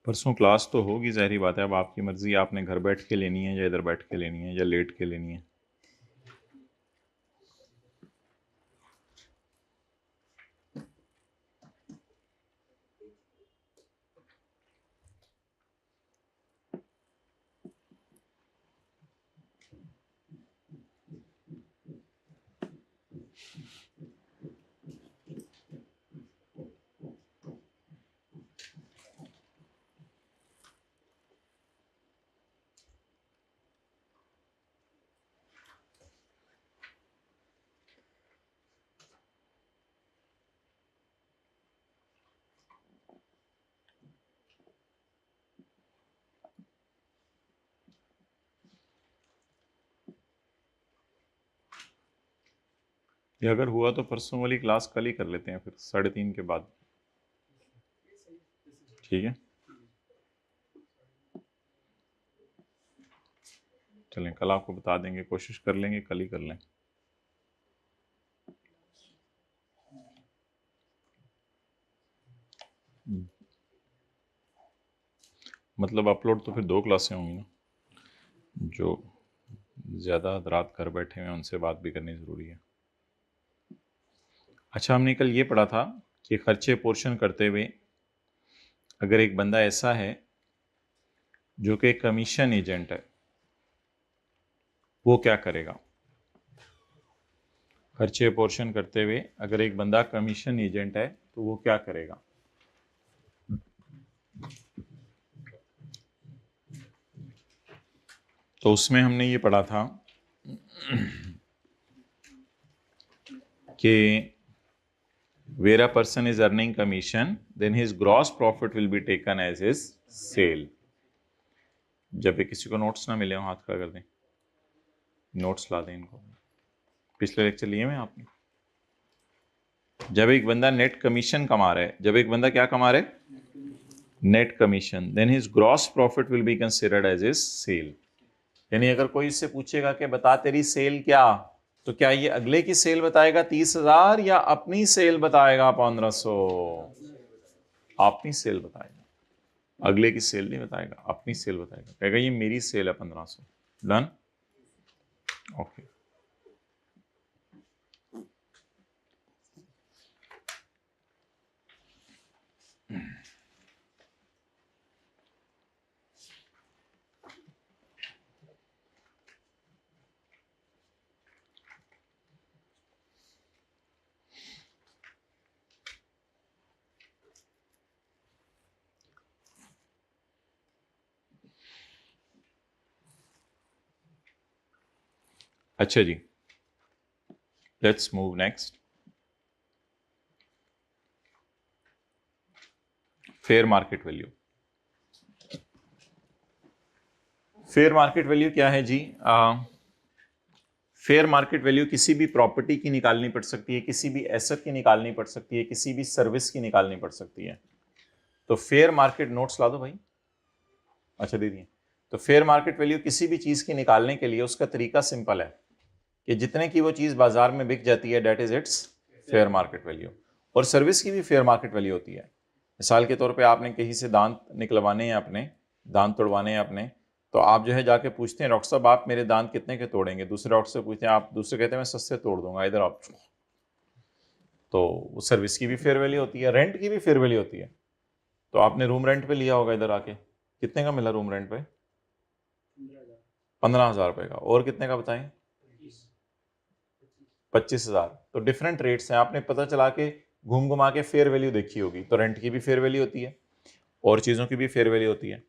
परसों क्लास तो होगी, ज़ाहिर बात है। अब आपकी मर्ज़ी, आपने घर बैठ के लेनी है या इधर बैठ के लेनी है या लेट के लेनी है। या अगर हुआ तो परसों वाली क्लास कल ही कर लेते हैं, फिर 3:30 के बाद। ठीक है, चलें, कल आपको बता देंगे, कोशिश कर लेंगे कल ही कर लें। मतलब अपलोड तो फिर 2 क्लासें होंगी ना, जो ज़्यादा रात घर बैठे हुए हैं उनसे बात भी करनी ज़रूरी है। अच्छा, हमने कल ये पढ़ा था कि खर्चे पोर्शन करते हुए अगर एक बंदा ऐसा है जो कि कमीशन एजेंट है, वो क्या करेगा। खर्चे पोर्शन करते हुए अगर एक बंदा कमीशन एजेंट है तो वो क्या करेगा। तो उसमें हमने ये पढ़ा था कि where a person is earning commission then his gross profit will be taken as his sale। जब भी किसी को नोट्स ना मिले हो, हाथ खड़ा कर दें, नोट्स ला दें इनको, पिछले लेक्चर लिए में आपने। जब एक बंदा नेट कमीशन कमा रहा है, जब एक बंदा क्या कमा रहा है, net commission, then his gross profit will be considered as his sale. यानी अगर कोई इससे पूछेगा कि बता तेरी सेल क्या, तो क्या ये अगले की सेल बताएगा 30,000 या अपनी सेल बताएगा 1500। अपनी सेल बताएगा, अगले की सेल नहीं बताएगा, अपनी सेल बताएगा, कहेगा ये मेरी सेल है 1500। Done, okay. अच्छा जी, let's move next. Fair market value. Fair market value क्या है जी? फेयर मार्केट वैल्यू किसी भी प्रॉपर्टी की निकालनी पड़ सकती है, किसी भी एसेट की निकालनी पड़ सकती है, किसी भी सर्विस की निकालनी पड़ सकती है। तो फेयर मार्केट, नोट्स ला दो भाई, अच्छा दे दिए। तो फेयर मार्केट वैल्यू किसी भी चीज की निकालने के लिए उसका तरीका सिंपल है कि जितने की वो चीज बाजार में बिक जाती है, that is its fair market value. और सर्विस की भी फेयर मार्केट वैल्यू होती है। मिसाल के तौर पे आपने कहीं से दांत निकलवाने हैं, अपने दांत तोड़वाने हैं अपने, तो आप जो है जाके पूछते हैं डॉक्टर साहब आप मेरे दांत कितने के तोड़ेंगे। दूसरे डॉक्टर से पूछते हैं, आप दूसरे कहते हैं मैं सस्ते तोड़ दूंगा, इधर आप। तो वो सर्विस की भी फेयर वैल्यू होती है, रेंट की भी फेयर वैल्यू होती है। तो आपने रूम रेंट पे लिया होगा इधर आके, कितने का मिला रूम रेंट पे? 15,000 रुपए का। और कितने का बताएं? 25,000। तो डिफरेंट रेट्स हैं, आपने पता चला के घूम घुमा के फेयर वैल्यू देखी होगी। तो रेंट की भी फेयर वैल्यू होती है और चीज़ों की भी फेयर वैल्यू होती है।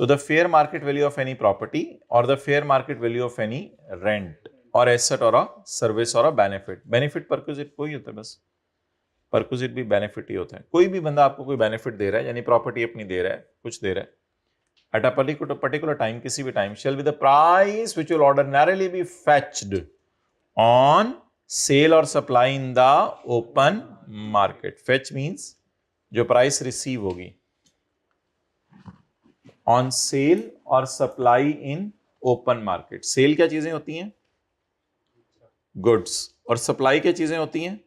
तो the fair market value of any property और the fair market value of any rent और एसेट और अ सर्विस और अ बेनिफिट। बेनिफिट परक्विजिट कोई होता है, बस परक्विजिट भी बेनिफिट ही होता है। कोई भी बंदा आपको कोई बेनिफिट दे रहा है, यानी प्रॉपर्टी अपनी दे रहा है, कुछ दे रहा है at a particular time, किसी भी time, shall be the price which will ordinarily be fetched on sale or supply in the open market। fetch means जो प्राइस रिसीव होगी ऑन सेल और supply in open market. Sale क्या चीजें होती हैं? Goods. और सप्लाई क्या चीजें होती हैं?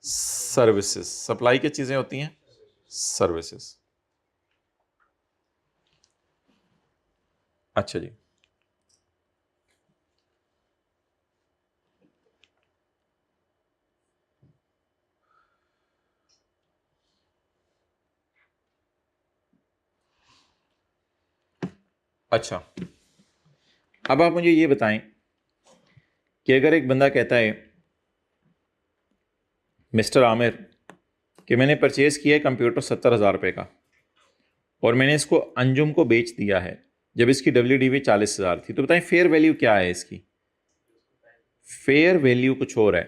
सर्विसेज। सप्लाई क्या चीजें होती हैं? सर्विसेज। अच्छा जी, अच्छा, अब आप मुझे ये बताएं कि अगर एक बंदा कहता है मिस्टर आमिर कि मैंने परचेज किया है कंप्यूटर 70,000 रुपये का और मैंने इसको अंजुम को बेच दिया है जब इसकी WDV 40,000 थी, तो बताएं फेयर वैल्यू क्या है इसकी? फेयर वैल्यू कुछ और है।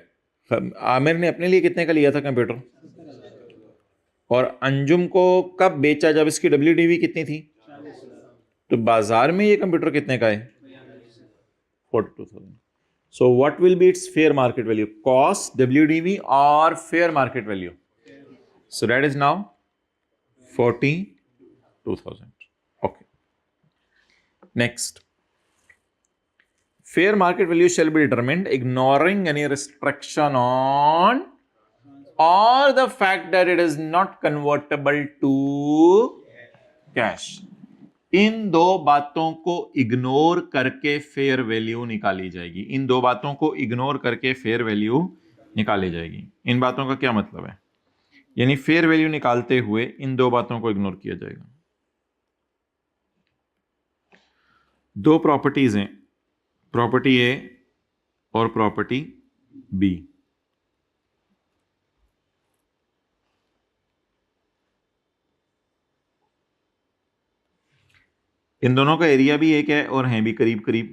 आमिर ने अपने लिए कितने का लिया था कंप्यूटर और अंजुम को कब बेचा? जब इसकी WDV कितनी थी? तो बाजार में ये कंप्यूटर कितने का है? 42,000। So what will be it's fair market value? Cost, WDV और fair market value. So that is now 42,000. Okay. Next. Fair market value shall be determined ignoring any restriction on or the fact that it is not convertible to cash. इन दो बातों को ignore करके fair value निकाली जाएगी। इन दो बातों को ignore करके फेयर वैल्यू निकाली जाएगी। इन बातों का क्या मतलब है? यानी फेयर वैल्यू निकालते हुए इन दो बातों को इग्नोर किया जाएगा। दो प्रॉपर्टीज हैं, प्रॉपर्टी ए और प्रॉपर्टी बी। इन दोनों का एरिया भी एक है और हैं भी करीब करीब।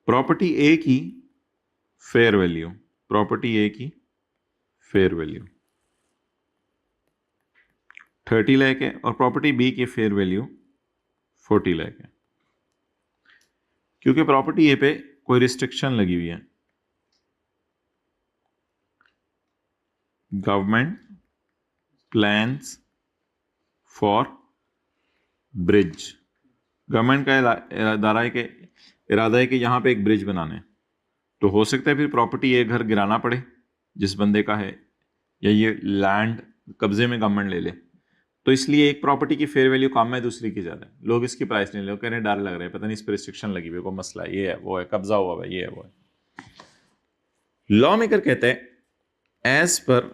प्रॉपर्टी ए की फेयर वैल्यू, प्रॉपर्टी ए की फेयर वैल्यू 30 लाख है और प्रॉपर्टी बी की फेयर वैल्यू 40 लाख है। क्योंकि प्रॉपर्टी ए पे कोई रिस्ट्रिक्शन लगी हुई है, government plans for bridge. Government का इरादा है कि यहां पे एक ब्रिज बनाना है, तो हो सकता है फिर प्रॉपर्टी ए घर गिराना पड़े जिस बंदे का है, या ये लैंड कब्जे में गवर्नमेंट ले ले। तो इसलिए एक प्रॉपर्टी की फेयर वैल्यू कम है, दूसरी की ज्यादा है। लोग इसकी प्राइस नहीं ले, कह रहे डर लग रहा है, पता नहीं इस पर रिस्ट्रिक्शन लगी हुई है, कोई मसला है, ये है वो है, कब्जा हुआ है, ये है वो है। लॉ मेकर कहते हैं as per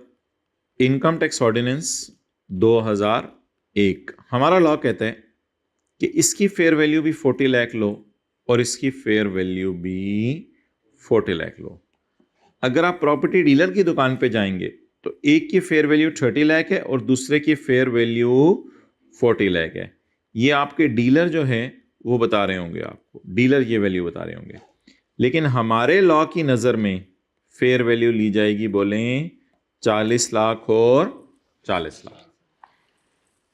income tax ordinance 2001, हमारा लॉ कहता है कि इसकी फेयर वैल्यू भी 40 लाख लो और इसकी फेयर वैल्यू भी 40 लाख लो। अगर आप प्रॉपर्टी डीलर की दुकान पे जाएंगे तो एक की फेयर वैल्यू 30 लाख है और दूसरे की फेयर वैल्यू 40 लाख है। ये आपके डीलर जो है वो बता रहे होंगे आपको, डीलर ये वैल्यू बता रहे होंगे। लेकिन हमारे लॉ की नजर में फेयर वैल्यू ली जाएगी, बोले 40 लाख और 40 लाख।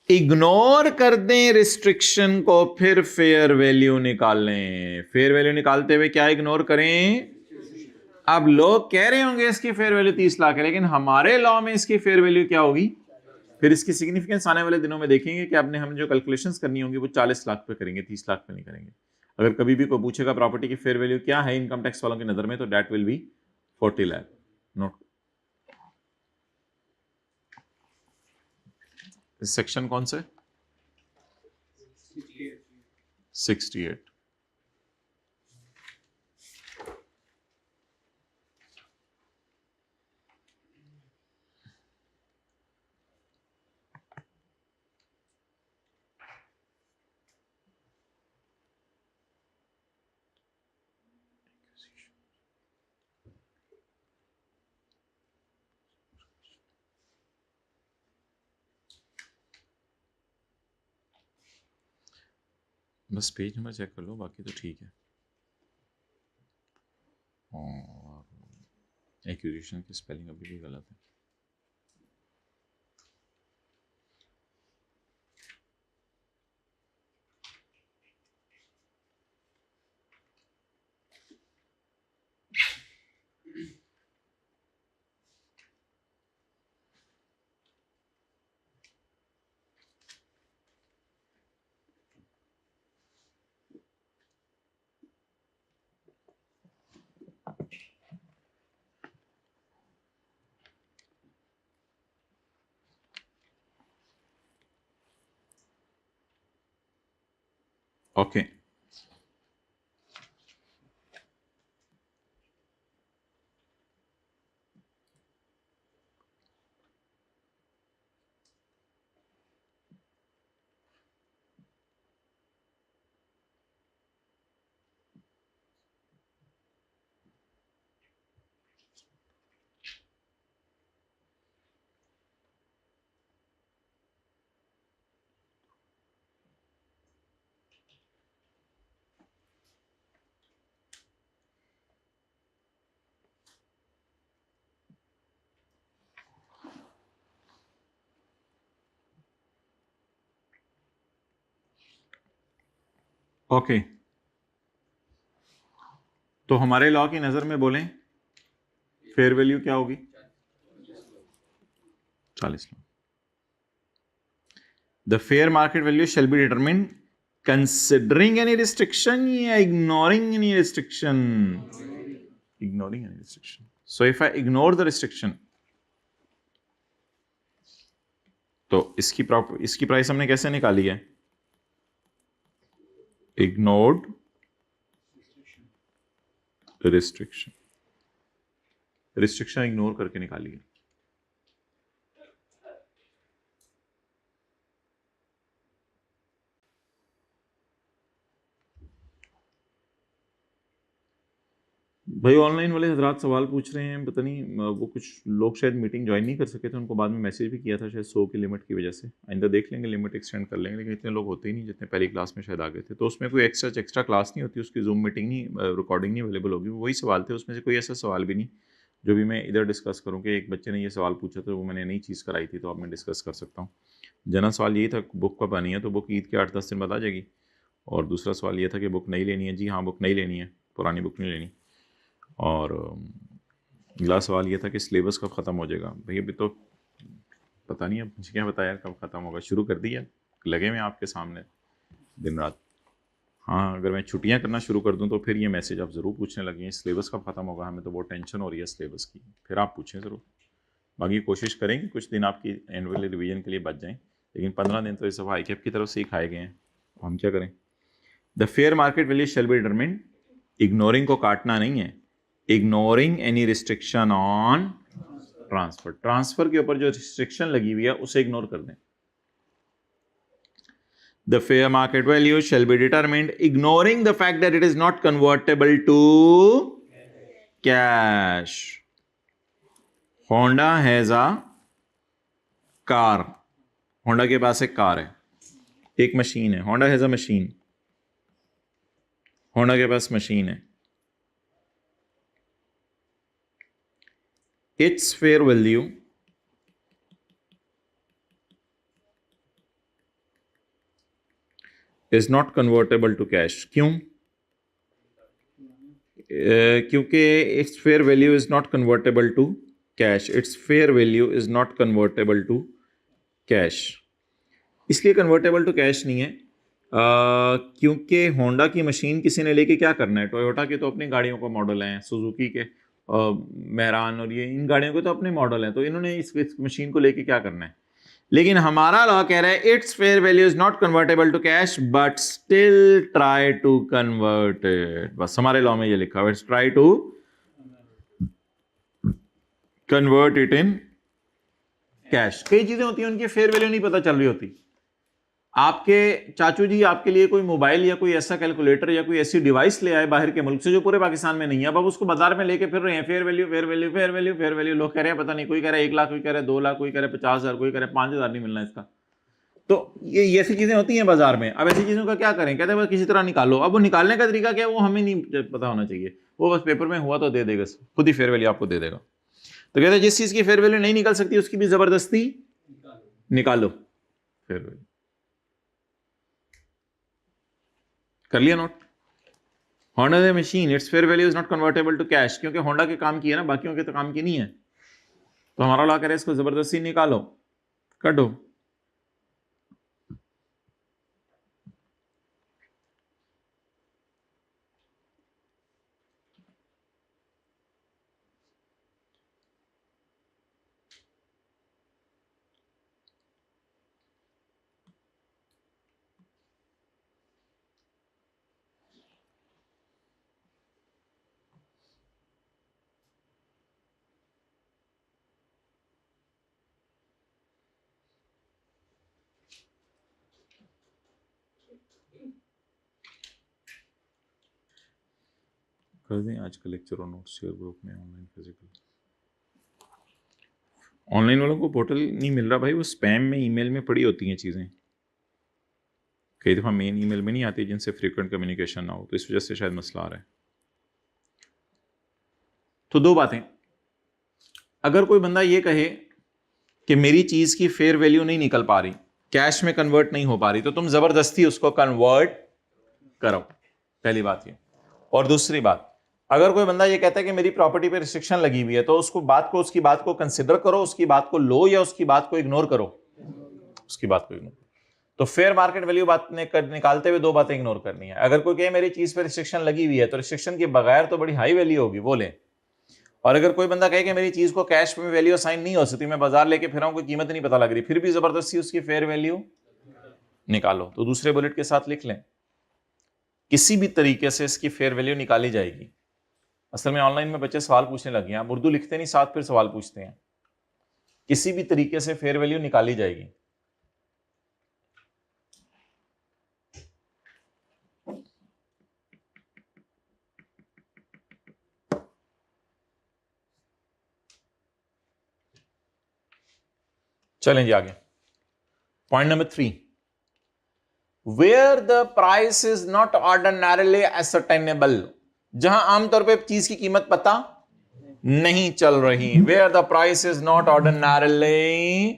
इग्नोर कर दें रिस्ट्रिक्शन को, फिर फेयर वैल्यू निकाल लें। फेयर वैल्यू निकालते हुए क्या इग्नोर करें? अब लोग कह रहे होंगे इसकी फेयर वैल्यू 30 लाख है, लेकिन हमारे लॉ में इसकी फेयर वैल्यू क्या होगी? फिर इसकी सिग्निफिकेंस आने वाले दिनों में देखेंगे कि आपने हम जो कैलकुलेशंस करनी होंगी वो 40 लाख पे करेंगे, 30 लाख पे नहीं करेंगे। अगर कभी भी कोई पूछेगा प्रॉपर्टी की फेयर वैल्यू क्या है इनकम टैक्स वालों की नजर में, तो that will be 40 lakh. Note section कौन से? 68। बस पेज नंबर चेक कर लो, बाकी तो ठीक है। और एक्यूजिशन की स्पेलिंग अभी भी गलत है। ओके ओके, तो हमारे लॉ की नजर में बोलें फेयर वैल्यू क्या होगी? 40 lakh. The fair market value shall be determined considering any restriction या ignoring any restriction? Ignoring any restriction. So if I ignore the restriction, तो इसकी प्राइस हमने कैसे निकाली है? इग्नोर्ड रिस्ट्रिक्शन, रिस्ट्रिक्शन इग्नोर करके निकाली है। भाई ऑनलाइन वाले हजरात सवाल पूछ रहे हैं, पता नहीं वो कुछ लोग शायद मीटिंग ज्वाइन नहीं कर सके थे, उनको बाद में मैसेज भी किया था शायद 100 की लिमिट की वजह से। आइंदा देख लेंगे, लिमिट एक्सटेंड कर लेंगे, लेकिन इतने लोग होते ही नहीं जितने पहली क्लास में शायद आ गए थे। तो उसमें कोई एक्स्ट्रा क्लास नहीं होती, उसकी जूम मीटिंग नहीं, रिकॉर्डिंग नहीं अवेलेबल होगी। वही सवाल थे, उसमें से कोई ऐसा सवाल भी नहीं जो भी मैं इधर डिस्कस करूँ कि एक बच्चे ने ये सवाल पूछा था, वो मैंने नई चीज़ कराई थी, तो अब मैं डिस्कस कर सकता हूँ। जनरल सवाल यही था बुक कब आनी है, तो बुक ईद के 8-10 दिन बाद आ जाएगी। और दूसरा सवाल ये था कि बुक नहीं लेनी है। जी हाँ, बुक नहीं लेनी है, पुरानी बुक नहीं लेनी। और अगला सवाल ये था कि सिलेबस कब ख़त्म हो जाएगा। भाई अभी तो पता नहीं, अब मुझे क्या बताया कब ख़त्म होगा। शुरू कर दिया, लगे हुए आपके सामने दिन रात। हाँ, अगर मैं छुट्टियां करना शुरू कर दूं तो फिर ये मैसेज आप ज़रूर पूछने लगे हैं सिलेबस कब ख़त्म होगा। हमें तो बहुत टेंशन हो रही है सिलेबस की, फिर आप पूछें ज़रूर। बाकी कोशिश करेंगे कुछ दिन आपकी एनुअल रिवीजन के लिए बच जाएँ, लेकिन 15 दिन तो इस सब हाईकैप की तरफ से ही खाए गए हैं, हम क्या करें। The fair market value shall be determined, ignoring को काटना नहीं है, ignoring any restriction on transfer. Transfer के ऊपर जो रिस्ट्रिक्शन लगी हुई है उसे इग्नोर कर दें। The fair market value shall be determined ignoring the fact that it is not convertible to cash. Honda has a car. Honda के पास एक कार है, एक मशीन है। Honda has a machine. Honda के पास मशीन है। Its fair value is not convertible to cash. क्यों? क्योंकि its fair value is not convertible to cash. Its fair value is not convertible to cash. इसलिए convertible to cash नहीं है क्योंकि Honda की machine किसी ने लेके क्या करना है। टोयोटा के तो अपनी गाड़ियों का मॉडल हैं, सुजुकी के मेहरान और ये इन गाड़ियों के तो अपने मॉडल हैं, तो इन्होंने इस मशीन को लेके क्या करना है। लेकिन हमारा लॉ कह रहा है its fair value is not convertible to cash but still try to convert it. बस हमारे लॉ में ये लिखा हुआ है, try to convert it in cash. कई चीजें होती हैं उनकी फेयर वैल्यू नहीं पता चल रही होती। आपके चाचू जी आपके लिए कोई मोबाइल या कोई ऐसा कैलकुलेटर या कोई ऐसी डिवाइस ले आए बाहर के मुल्क से जो पूरे पाकिस्तान में नहीं है, अब आप उसको बाजार में लेके फिर रहे हैं, fair value fair value fair value fair value. लोग कह रहे हैं पता नहीं, कोई कह रहा है 1 लाख, कोई कह रहा है 2 लाख, कोई कह रहा है 50,000, कोई कह रहा है 5,000 नहीं मिलना इसका। तो ये ऐसी चीजें होती हैं बाजार में। अब ऐसी चीजों का क्या करें, कहते हैं बस किसी तरह निकालो। अब वो निकालने का तरीका क्या है वो हमें नहीं पता होना चाहिए, वो बस पेपर में हुआ तो दे देगा, खुद ही फेयर वैल्यू आपको दे देगा। तो कहते हैं जिस चीज की फेयर वैल्यू नहीं निकल सकती उसकी भी जबरदस्ती निकालो फेयर वैल्यू। कर लिया note? Honda the machine its fair value is not convertible to cash, क्योंकि होंडा के काम की है ना, बाकियों के तो काम की नहीं है। तो हमारा लॉ करे इसको जबरदस्ती निकालो, काटो। कर दें आज का लेक्चर और नोट्स शेयर ग्रुप में ऑनलाइन फिजिकल। ऑनलाइन वालों को पोर्टल नहीं मिल रहा भाई, वो स्पैम में ईमेल में पड़ी होती हैं चीज़ें, कई दफ़ा मेन ईमेल में नहीं आती जिनसे फ्रीक्वेंट कम्युनिकेशन ना हो, तो इस वजह से शायद मसला आ रहा है। तो दो बातें, अगर कोई बंदा ये कहे कि मेरी चीज़ की फेयर वैल्यू नहीं निकल पा रही, कैश में कन्वर्ट नहीं हो पा रही, तो तुम ज़बरदस्ती उसको कन्वर्ट करो, पहली बात ये। और दूसरी बात, अगर कोई बंदा ये कहता है कि मेरी प्रॉपर्टी पे रिस्ट्रिक्शन लगी हुई है, तो उसकी बात को कंसिडर करो, उसकी बात को लो या उसकी बात को इग्नोर करो, उसकी बात को इग्नोर। तो फेयर मार्केट वैल्यू बात निकालते हुए दो बातें इग्नोर करनी है। अगर कोई कहे मेरी चीज पे रिस्ट्रिक्शन लगी हुई है, तो रिस्ट्रिक्शन के बगैर तो बड़ी हाई वैल्यू होगी, वो ले। और अगर कोई बंदा कहे कि मेरी चीज को कैश में वैल्यू असाइन नहीं हो सकती, मैं बाजार लेके फिर कोई कीमत नहीं पता लग रही, फिर भी जबरदस्ती उसकी फेयर वैल्यू निकालो, तो दूसरे बुलेट के साथ लिख लें, किसी भी तरीके से इसकी फेयर वैल्यू निकाली जाएगी। असल में ऑनलाइन में बच्चे सवाल पूछने लगे हैं, आप उर्दू लिखते नहीं साथ फिर सवाल पूछते हैं, किसी भी तरीके से फेयर वैल्यू निकाली जाएगी। चलें जी आगे, point number 3, where the price is not ordinarily ascertainable, जहां आमतौर पे चीज की कीमत पता नहीं चल रही, where the price is not ordinarily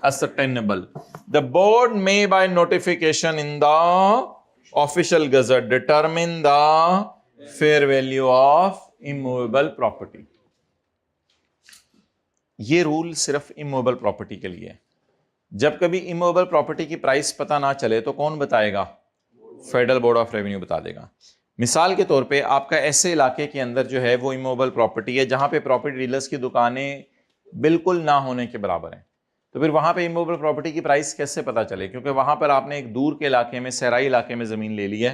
ascertainable, the board may by notification in the official gazette determine the fair value of immovable property. ये रूल सिर्फ इमूवेबल प्रॉपर्टी के लिए है। जब कभी इमूवेबल प्रॉपर्टी की प्राइस पता ना चले तो कौन बताएगा? फेडरल बोर्ड ऑफ रेवेन्यू बता देगा। मिसाल के तौर पे आपका ऐसे इलाके के अंदर जो है वो इमूवेबल प्रॉपर्टी है जहां पे प्रॉपर्टी डीलर्स की दुकानें बिल्कुल ना होने के बराबर हैं, तो फिर वहां पे इमूवेबल प्रॉपर्टी की प्राइस कैसे पता चले? क्योंकि वहां पर आपने एक दूर के इलाके में, सहराई इलाके में जमीन ले ली है,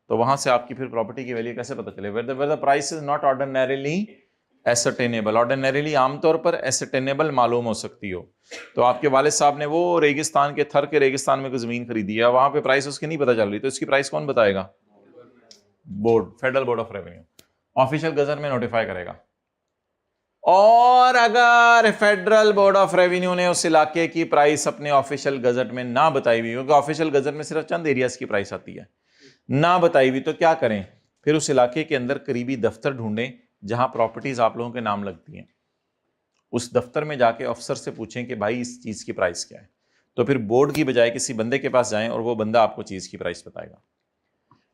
तो वहां से आपकी फिर प्रॉपर्टी की वैल्यू कैसे पता चले? Where the price is not ordinarily ascertainable, ordinarily आमतौर पर एसर्टेनेबल मालूम हो सकती हो। तो आपके वालिद साहब ने वो रेगिस्तान के थर के रेगिस्तान में कोई जमीन खरीदी है, वहां पे प्राइस उसकी नहीं पता चल रही, तो इसकी प्राइस कौन बताएगा? Board, federal board of revenue official gazette में नोटिफाई करेगा। और अगर फेडरल बोर्ड ऑफ रेवेन्यू ने उस इलाके की प्राइस अपने ऑफिशियल गजट में ना बताई हुई, क्योंकि ऑफिशियल गजट में सिर्फ चंद एरियाज की प्राइस आती है, ना बताई हुई, तो क्या करें? फिर उस इलाके के अंदर करीबी दफ्तर ढूंढें जहां प्रॉपर्टीज आप लोगों के नाम लगती हैं, उस दफ्तर में जाके अफसर से पूछें कि भाई इस चीज की प्राइस क्या है। तो फिर बोर्ड की बजाय किसी बंदे के पास जाएं और वो बंदा आपको चीज की प्राइस बताएगा।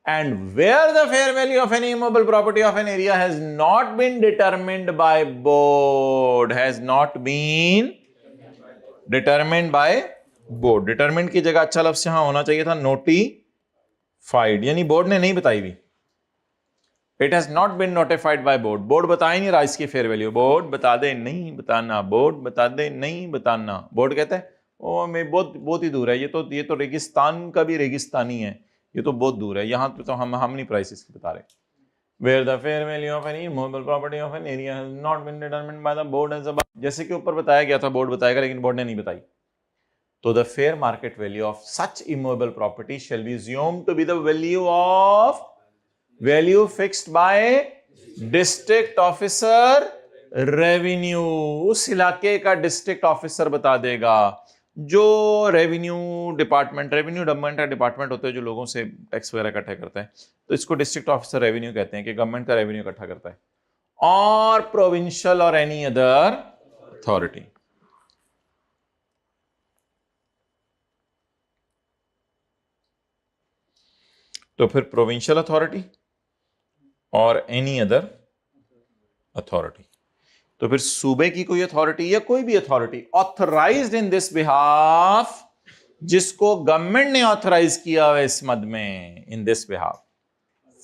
And where the fair value of any immovable property of an area has not been determined by board, has not been determined by board, determined की जगह अच्छा लफ्ज़ यहां होना चाहिए था notified, यानी बोर्ड ने नहीं बताई हुई। It has not been notified by board, board बता ही नहीं रहा इसकी फेयर वैल्यू, बोर्ड बता दे नहीं बताना, बोर्ड बता दे नहीं बताना। बोर्ड कहता है ओ मैं बहुत ही दूर है, ये तो रेगिस्तान का भी रेगिस्तानी है, ये तो बहुत दूर है, यहां तो हम नहीं प्राइस इसकी बता रहे। Where the fair value of any immovable property of an area has not been determined by the board as above, जैसे कि ऊपर बताया गया था बोर्ड बताएगा, लेकिन बोर्ड ने नहीं बताई, तो the fair market value of such immovable property shall be assumed to be the value fixed by district officer revenue, उस इलाके का डिस्ट्रिक्ट ऑफिसर बता देगा, जो रेवेन्यू डिपार्टमेंट का डिपार्टमेंट होता है जो लोगों से टैक्स वगैरह इकट्ठा करता है, तो इसको डिस्ट्रिक्ट ऑफिसर रेवेन्यू कहते हैं कि गवर्नमेंट का रेवेन्यू इकट्ठा करता है, और प्रोविंशियल और एनी अदर अथॉरिटी। तो फिर प्रोविंशियल अथॉरिटी और एनी अदर अथॉरिटी, तो फिर सूबे की कोई अथॉरिटी या कोई भी authority authorised in this behalf, जिसको गवर्नमेंट ने ऑथराइज किया हुआ इस मद में, in this behalf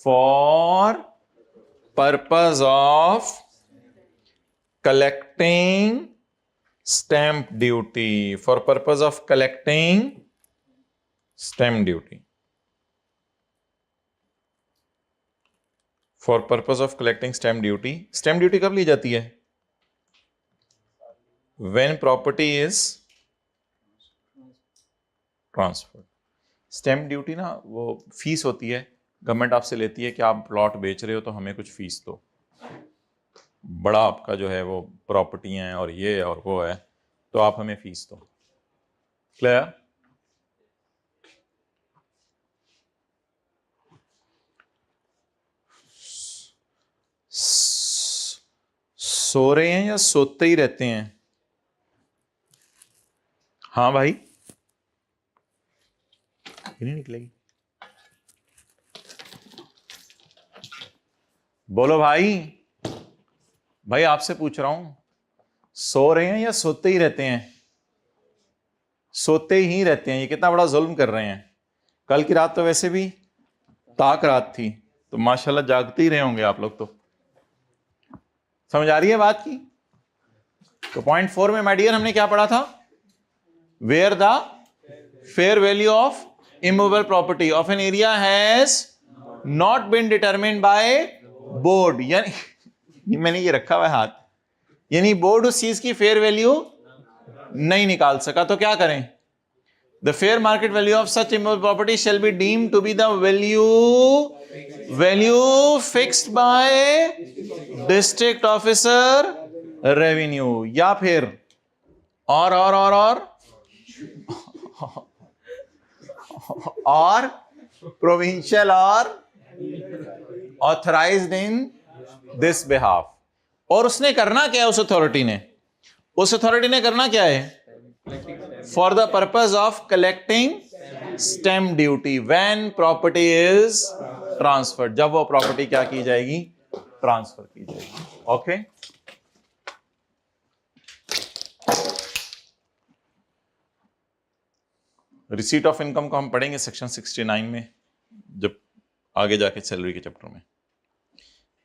for purpose of collecting stamp duty, for purpose of collecting stamp duty, for purpose of collecting stamp duty. Stamp duty कब ली जाती है? When property is transferred. Stamp duty ना वो फीस होती है गवर्नमेंट आपसे लेती है कि आप प्लॉट बेच रहे हो तो हमें कुछ फीस दो, बड़ा आपका जो है वो प्रॉपर्टी है और ये और वो है, तो आप हमें फीस दो। क्लियर? सो रहे हैं या सोते ही रहते हैं? हाँ भाई, ये नहीं निकलेगी। बोलो भाई, भाई आपसे पूछ रहा हूं, सो रहे हैं या सोते ही रहते हैं? सोते ही रहते हैं। ये कितना बड़ा जुल्म कर रहे हैं। कल की रात तो वैसे भी ताक रात थी, तो माशाल्लाह जागते ही रहे होंगे आप लोग। तो समझ आ रही है बात की? तो पॉइंट 4 में माय डियर हमने क्या पढ़ा था? Where the fair value of immovable property of an area has not been determined by board, यानी मैंने ये रखा हुआ है हाथ, यानी बोर्ड उस चीज की फेयर वैल्यू नहीं निकाल सका, तो क्या करें? The fair market value of such immovable property shall be deemed to be the value fixed by district officer revenue, या फिर और प्रोविंशियल और ऑथराइज्ड इन दिस बिहाफ। और उसने करना क्या है? उस अथॉरिटी ने करना क्या है? For the purpose of collecting stamp duty when property is transferred, जब वो प्रॉपर्टी क्या की जाएगी? ट्रांसफर की जाएगी। ओके, रिसीट ऑफ इनकम को हम पढ़ेंगे सेक्शन 69 में, जब आगे जाके सैलरी के चैप्टर में।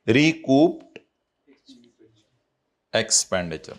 रिकूप्ड एक्सपेंडिचर,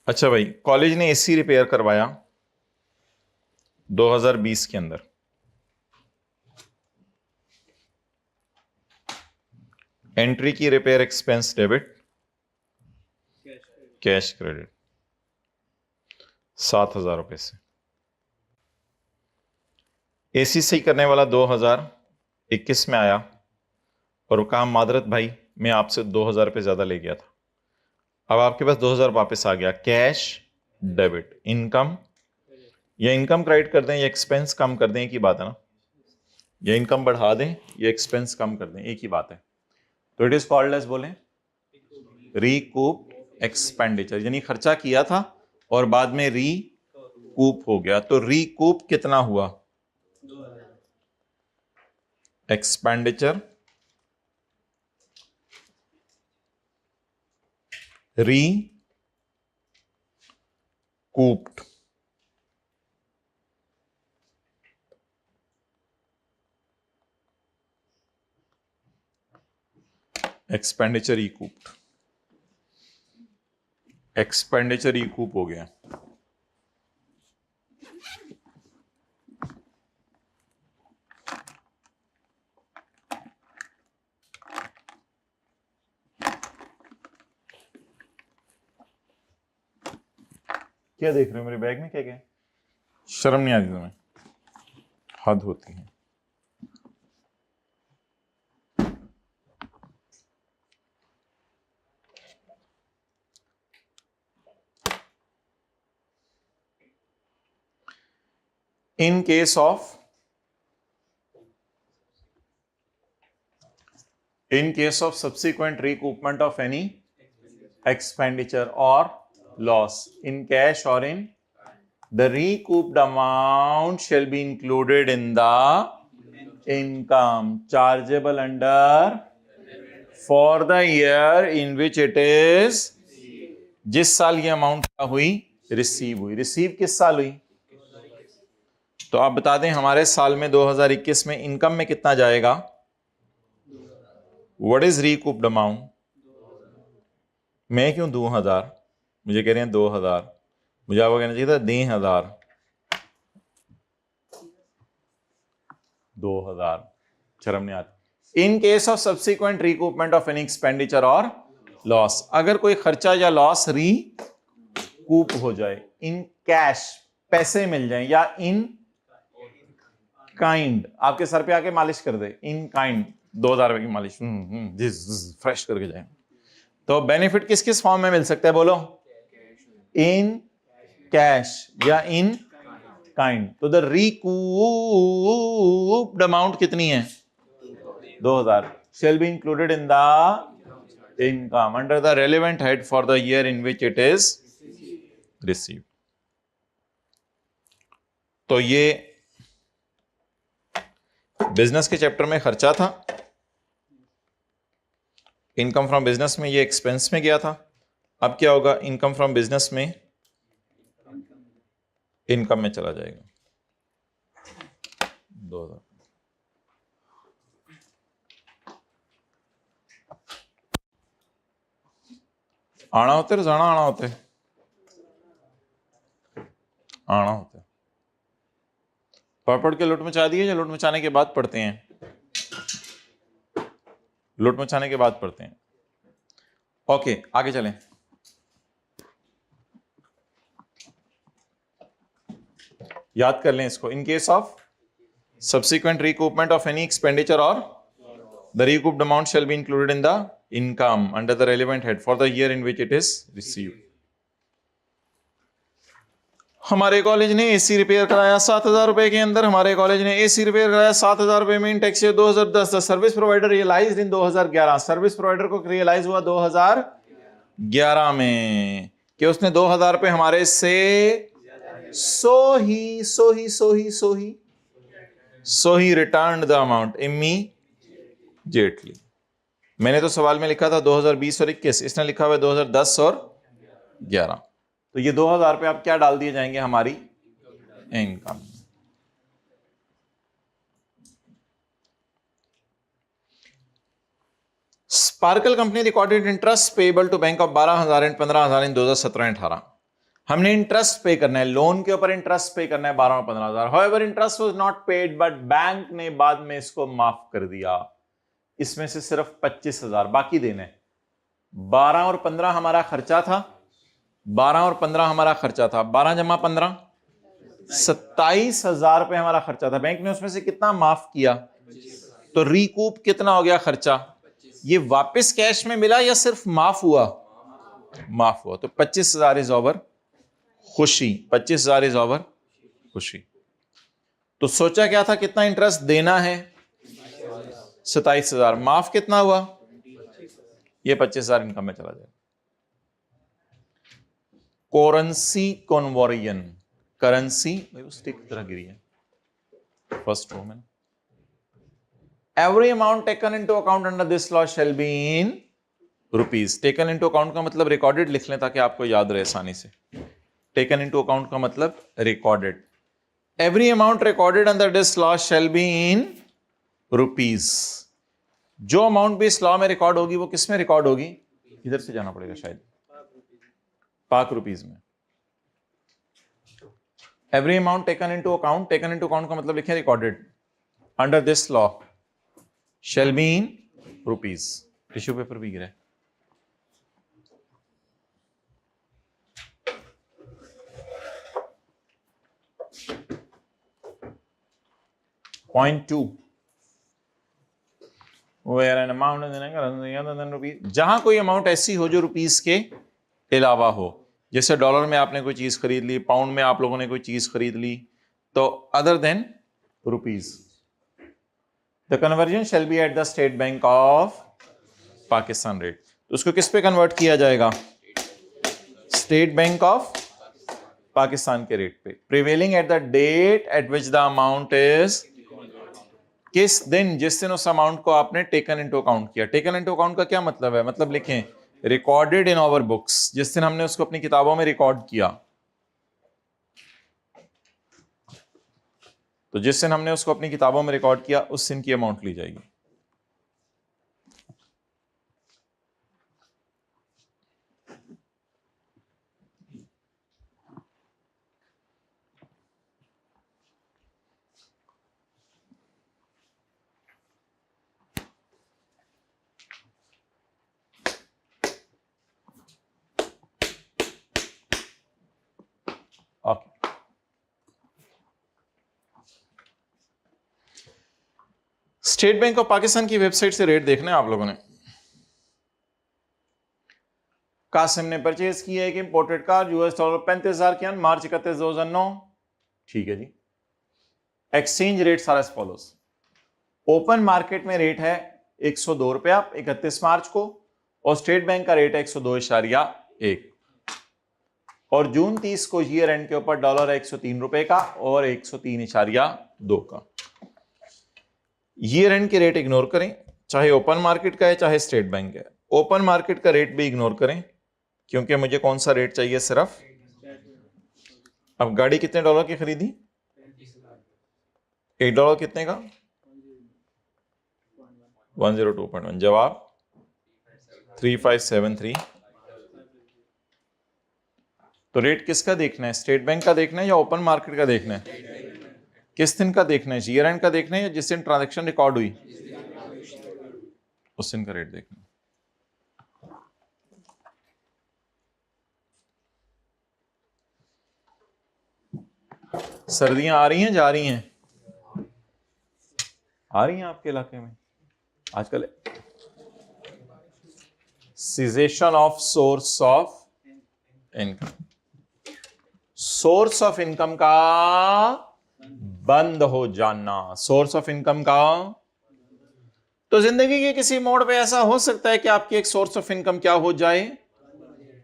अच्छा भाई, कॉलेज ने एसी रिपेयर करवाया 2020 के अंदर, एंट्री की repair expense debit, cash credit 7,000 रुपए से। एसी सही करने वाला 2021 में आया और वो कहा मादरत भाई मैं आपसे 2,000 रुपये ज्यादा ले गया था, अब आपके पास 2,000 वापस आ गया, कैश डेबिट। इनकम, या इनकम क्रेडिट कर दें या एक्सपेंस कम कर दें, एक ही बात है ना, या इनकम बढ़ा दें या एक्सपेंस कम कर दें, एक ही बात है। तो इट इज कॉल्ड एज, बोलें, रीकूप एक्सपेंडिचर, यानी खर्चा किया था और बाद में रीकूप हो गया। तो रीकूप कितना हुआ? Expenditure recouped, expenditure recouped, expenditure recoup हो गया। क्या देख रहे हो मेरे बैग में? क्या क्या? शर्म नहीं आती तुम्हें? हद होती है। In case of subsequent recoupment of any expenditure or loss in cash or in, the recouped amount shall be included in the income chargeable under for the year in which it is, जिस साल ये amount हुई receive हुई। Receive किस साल हुई? तो आप बता दें हमारे साल में 2021 में इनकम में कितना जाएगा? What is recouped amount? मैं क्यों 2000? मुझे कह रहे हैं 2000, मुझे आपको कहना चाहिए था 10,000। 2000 शर्म नहीं आती। In case of subsequent recoupment of any expenditure और लॉस, अगर कोई खर्चा या लॉस रिकूप हो जाए इन कैश, पैसे मिल जाए, या इन काइंड, आपके सर पे आके मालिश कर दे, इन काइंड 2000 रुपए की मालिश फ्रेश करके जाए, तो बेनिफिट किस किस फॉर्म में मिल सकता है बोलो? इन कैश या इन काइंड। तो द रिकूप्ड अमाउंट कितनी है? 2000 shall be included in the income under the relevant head for the year in which it is received. तो ये बिजनेस के चैप्टर में खर्चा था, इनकम फ्रॉम बिजनेस में ये एक्सपेंस में गया था। अब क्या होगा? इनकम फ्रॉम बिजनेस में इनकम में चला जाएगा 2000। आना होते रोजाना आना होते आना होता है। पढ़ के लुट मचा दिए, या लुट मचाने के बाद पढ़ते हैं? लुट मचाने के बाद पढ़ते हैं। ओके, आगे चलें। याद कर लें इसको। In case of subsequent recoupment of any expenditure और the recouped amount shall be included in the income under the relevant head for the year in which it is received. हमारे कॉलेज ने AC repair कराया 7,000 रुपए के अंदर। हमारे college ने AC repair कराया 7,000 रुपए में in tax 2010। The service provider realized in 2011। Service provider को रियलाइज हुआ 2011 में कि उसने 2000 रुपए हमारे से so he return the amount immediately. मैंने तो सवाल में लिखा था 2020 और 21, इसने लिखा हुआ 2010 और 11। तो ये 2000 रुपए आप क्या डाल दिए जाएंगे? हमारी income. Sparkle company recorded interest payable to bank of 12,000 and 15,000 in 2017-18। हमने इंटरेस्ट पे करना है, लोन के ऊपर इंटरेस्ट पे करना है 12 और 15,000। However interest was not paid, but bank ने बाद में इसको माफ कर दिया। इसमें से सिर्फ 25,000 बाकी देने। 12 और 15 हमारा खर्चा था, 12 और 15 हमारा खर्चा था, 12 जमा 15 27,000 रुपए हमारा खर्चा था। बैंक ने उसमें से कितना माफ किया? तो रिकूप कितना हो गया खर्चा? ये वापस कैश में मिला या सिर्फ माफ हुआ? माफ हुआ। तो 25,000 इज ओवर खुशी। 25,000 इज ओवर खुशी। तो सोचा क्या था कितना इंटरेस्ट देना है? 27,000। माफ कितना हुआ? ये 25,000 इनकम में चला जाएगा। करेंसी कन्वर्जन, करेंसी स्टिक की तरह गिरी है फर्स्ट रो में। Every amount taken into account under this law shall be in rupees. Taken into account का मतलब रिकॉर्डेड लिख लें ताकि आपको याद रहे आसानी से। टेकन इनटू अकाउंट का मतलब recorded. Every amount recorded under this law shall be in rupees. जो अमाउंट भी इस लॉ में रिकॉर्ड होगी वो किस में रिकॉर्ड होगी? इधर से जाना पड़ेगा शायद, पाक रुपीज में। Every amount taken into account, taken into account का मतलब लिखे recorded under this law shall be in rupees. Tissue paper भी गिरा है। Point 2, where an amount जहां कोई अमाउंट ऐसी हो जो रुपीस के अलावा हो, जैसे डॉलर में आपने कोई चीज खरीद ली, पाउंड में आप लोगों ने कोई चीज खरीद ली, तो other than rupees, the conversion shall be at the state bank of Pakistan rate. तो उसको किस पे कन्वर्ट किया जाएगा? स्टेट बैंक ऑफ पाकिस्तान के रेट पे। Prevailing at the date at which the amount is, किस दिन? जिस दिन उस अमाउंट को आपने टेकन इनटू अकाउंट किया। टेकन इनटू अकाउंट का क्या मतलब है? मतलब लिखें रिकॉर्डेड इन आवर बुक्स, जिस दिन हमने उसको अपनी किताबों में रिकॉर्ड किया। तो जिस दिन हमने उसको अपनी किताबों में रिकॉर्ड किया उस दिन की अमाउंट ली जाएगी। Okay, state bank of Pakistan की वेबसाइट से रेट देखना है आप लोगों ने। कासिम ने परचेज किया है कि इंपोर्टेड कार $35,000 के मार्च 31, 2009। ठीक है जी। एक्सचेंज रेट सारा एज फॉलोस। ओपन मार्केट में रेट है ₹102 31 मार्च को, और स्टेट बैंक का रेट है 102.1, और जून 30 को ईयर एंड के ऊपर डॉलर है ₹103 का और 103.2 का। ईयर एंड के रेट इग्नोर करें, चाहे ओपन मार्केट का है चाहे स्टेट बैंक का है। ओपन मार्केट का रेट भी इग्नोर करें, क्योंकि मुझे कौन सा रेट चाहिए, सिर्फ। अब गाड़ी कितने डॉलर की खरीदी? $1 कितने का? 102.1। जवाब 3573। तो रेट किसका देखना है, स्टेट बैंक का देखना है या ओपन मार्केट का देखना है? किस दिन का देखना है, ईयर एंड का देखना है या जिस दिन ट्रांजैक्शन रिकॉर्ड हुई उस दिन का रेट देखना है? सर्दियां आ रही हैं, जा रही हैं? आ रही हैं आपके इलाके में आजकल? Cessation of source of income, source of income का बंद हो जाना, सोर्स ऑफ इनकम का। तो जिंदगी के किसी मोड़ पे ऐसा हो सकता है कि आपकी एक सोर्स ऑफ इनकम क्या हो जाए,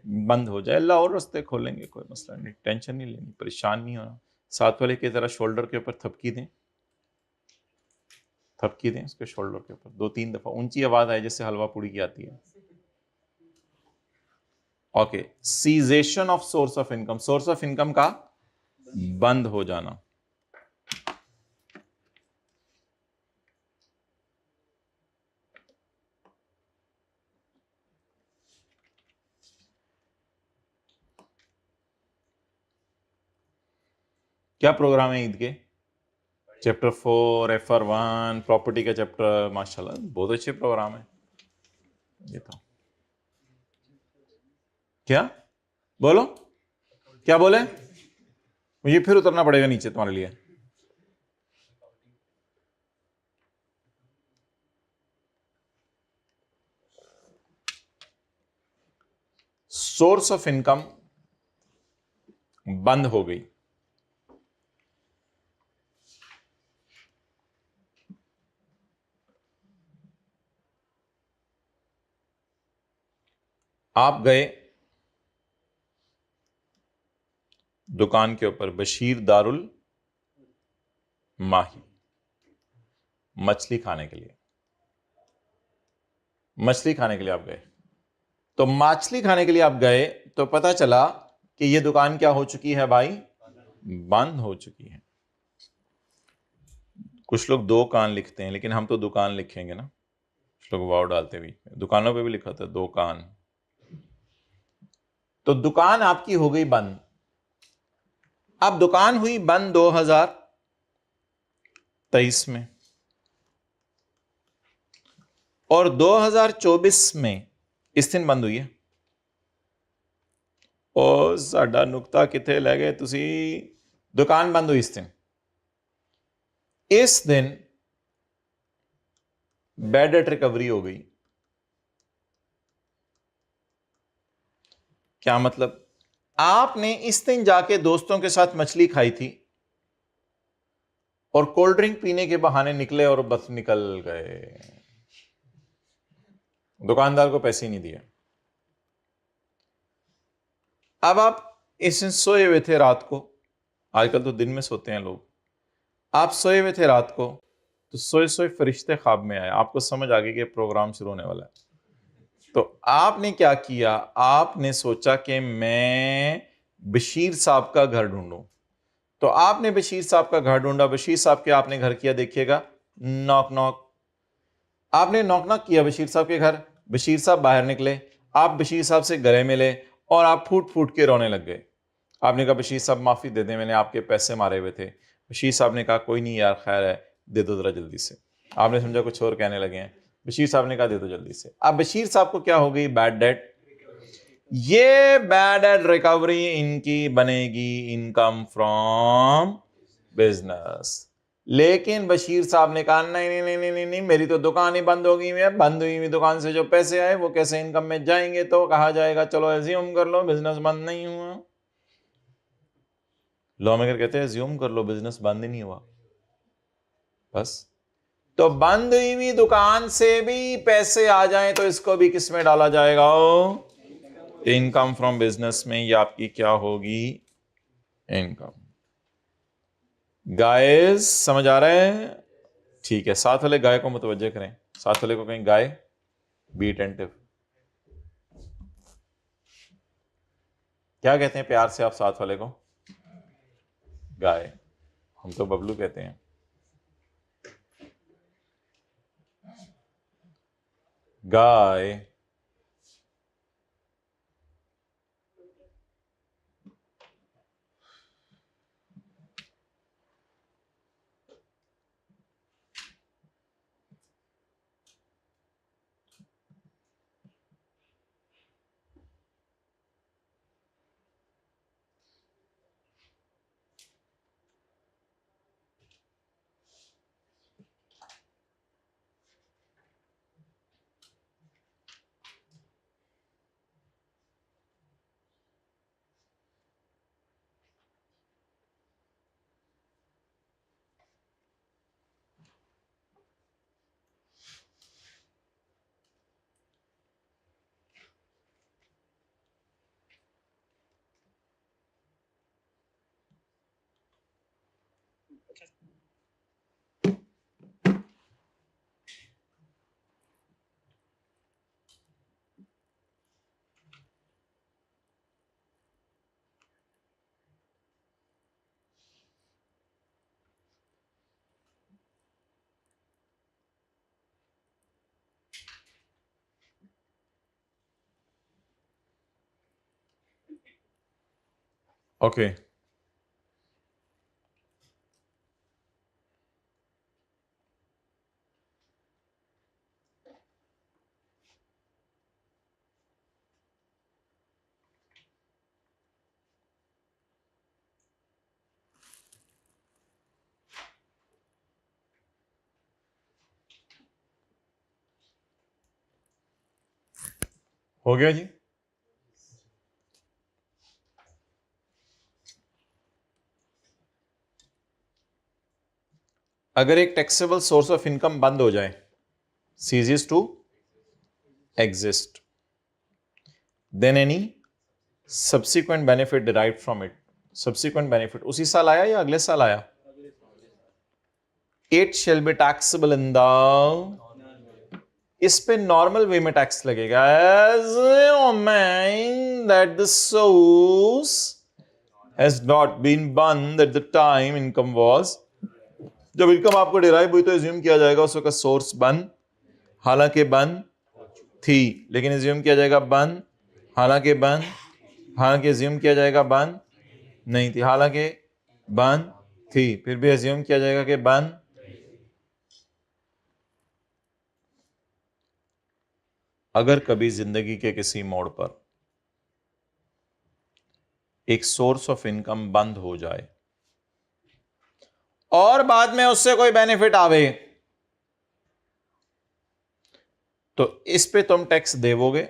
बंद हो जाए। अल्लाह और रास्ते खोलेंगे, कोई मसला नहीं, टेंशन नहीं लेनी, परेशान नहीं होना। साथ वाले के जरा शोल्डर के ऊपर थपकी दें, थपकी दें उसके शोल्डर के ऊपर 2-3 दफा, ऊंची आवाज आए जैसे हलवा पूड़ी की आती है। Okay, cessation of source of income, source of income का बंद हो जाना। क्या प्रोग्राम है ईद के? चैप्टर 4, FR1, प्रॉपर्टी का चैप्टर, माशाल्लाह बहुत अच्छे प्रोग्राम है। ये तो क्या बोलो, क्या बोले? मुझे फिर उतरना पड़ेगा नीचे तुम्हारे लिए। सोर्स ऑफ इनकम बंद हो गई। आप गए दुकान के ऊपर, बशीर दारुल माही, मछली खाने के लिए, मछली खाने के लिए आप गए। तो मछली खाने के लिए आप गए तो पता चला कि ये दुकान क्या हो चुकी है भाई, बंद हो चुकी है। कुछ लोग 2 कान लिखते हैं, लेकिन हम तो दुकान लिखेंगे ना, कुछ लोग वाव डालते बीच में। दुकानों पे भी लिखा था 2 कान। तो दुकान आपकी हो गई बंद। अब दुकान हुई बंद 2023 में, और 2024 में इस दिन बंद हुई है। और साडा नुक्ता किथे ले गए तुसी? दुकान बंद हुई इस दिन। इस दिन बैड डेट रिकवरी हो गई। क्या मतलब? आपने इस दिन जाके दोस्तों के साथ मछली खाई थी और कोल्ड ड्रिंक पीने के बहाने निकले और बस निकल गए, दुकानदार को पैसे नहीं दिए। अब आप इस दिन सोए हुए थे रात को, आजकल तो दिन में सोते हैं लोग, आप सोए हुए थे रात को, तो सोए सोए फरिश्ते ख्वाब में आए, आपको समझ आ गई कि प्रोग्राम शुरू होने वाला है। तो आपने क्या किया? आपने सोचा कि मैं बशीर साहब का घर ढूंढूं। तो आपने बशीर साहब का घर ढूंढा, बशीर साहब के आपने घर किया, देखिएगा नॉक नॉक, आपने नॉक नॉक किया बशीर साहब के घर, बशीर साहब बाहर निकले, आप बशीर साहब से गले मिले और आप फूट फूट के रोने लग गए। आपने कहा बशीर साहब माफ़ी दे दें, मैंने आपके पैसे मारे हुए थे। बशीर साहब ने कहा कोई नहीं यार, खैर है, दे दो ज़रा जल्दी से। आपने समझा कुछ और कहने लगे हैं, बशीर साहब ने कहा दे दो जल्दी से। अब बशीर साहब को क्या हो गई, बैड डेट। ये बैड डेट रिकवरी इनकी बनेगी इनकम फ्रॉम बिजनेस। लेकिन बशीर साहब ने कहा नहीं नहीं नहीं नहीं नहीं, नहीं मेरी तो दुकान ही बंद हो गई है, बंद हुई हुई दुकान से जो पैसे आए वो कैसे इनकम में जाएंगे। तो कहा जाएगा चलो एज्यूम कर लो बिजनेस बंद नहीं हुआ। लॉ मेकर कहते हैं एज्यूम कर लो बिजनेस बंद ही नहीं हुआ बस। तो बंद हुई हुई दुकान से भी पैसे आ जाएं तो इसको भी किस में डाला जाएगा, इनकम फ्रॉम बिजनेस में। ये आपकी क्या होगी, इनकम। गाइस समझ आ रहा है, ठीक है। साथ वाले गाय को मुतवज्जे करें, साथ वाले को कहें गाय, बी अटेंटिव। क्या कहते हैं प्यार से आप साथ वाले को, गाय। हम तो बबलू कहते हैं। गाय। ओके हो गया जी। अगर एक टैक्सेबल सोर्स ऑफ इनकम बंद हो जाए, ceases to exist, then any subsequent benefit derived from it, subsequent benefit उसी साल आया या अगले साल आया, it shall be taxable in the, इस पे नॉर्मल वे में टैक्स लगेगा, assuming that the source has not been banned at the time income was, जब इनकम आपको डिराइव हुई तो एज्यूम किया जाएगा उस वक्त सोर्स बंद, हालांकि बंद थी, लेकिन एज्यूम किया जाएगा बंद, हालांकि बंद, हालांकि एज्यूम किया जाएगा बंद नहीं थी, हालांकि बंद थी, फिर भी एज्यूम किया जाएगा कि बंद। अगर कभी जिंदगी के किसी मोड़ पर एक सोर्स ऑफ इनकम बंद हो जाए और बाद में उससे कोई बेनिफिट आवे, तो इस पे तुम टैक्स देवोगे,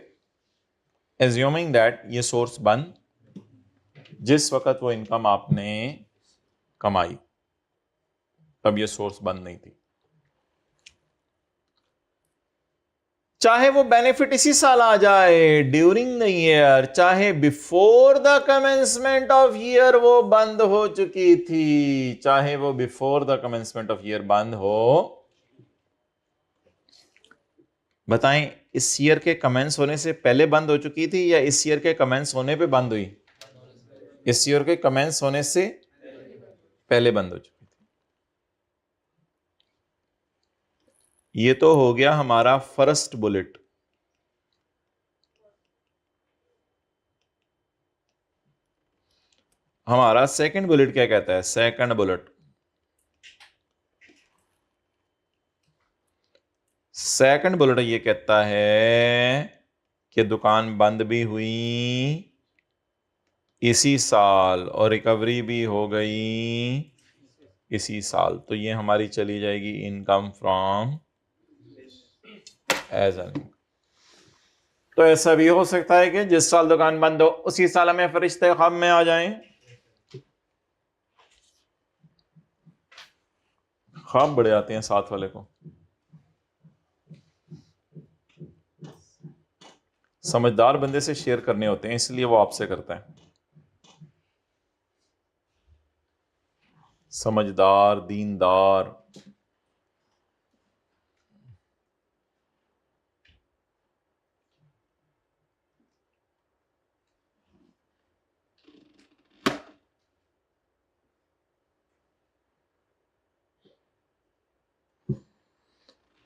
एज्यूमिंग दैट ये सोर्स बंद, जिस वक्त वो इनकम आपने कमाई तब ये सोर्स बंद नहीं थी। चाहे वो बेनिफिट इसी साल आ जाए ड्यूरिंग द ईयर, चाहे before the commencement of year वो बंद हो चुकी थी, चाहे वो before the commencement of year बंद हो। बताएं इस ईयर के कमेंस होने से पहले बंद हो चुकी थी या इस ईयर के कमेंस होने पे बंद हुई, इस ईयर के कमेंस होने से पहले बंद हो चुकी थी। ये तो हो गया हमारा फर्स्ट बुलेट। हमारा सेकंड बुलेट क्या कहता है? सेकंड बुलेट, सेकंड बुलेट ये कहता है कि दुकान बंद भी हुई इसी साल और रिकवरी भी हो गई इसी साल, तो ये हमारी चली जाएगी इनकम फ्रॉम एज अर्निंग। तो ऐसा भी हो सकता है कि जिस साल दुकान बंद हो उसी साल हमें फरिश्ते ख्वाब में आ जाएं। ख्वाब बड़े आते हैं साथ वाले को। समझदार बंदे से शेयर करने होते हैं, इसलिए वो आपसे करता है। समझदार, दीनदार।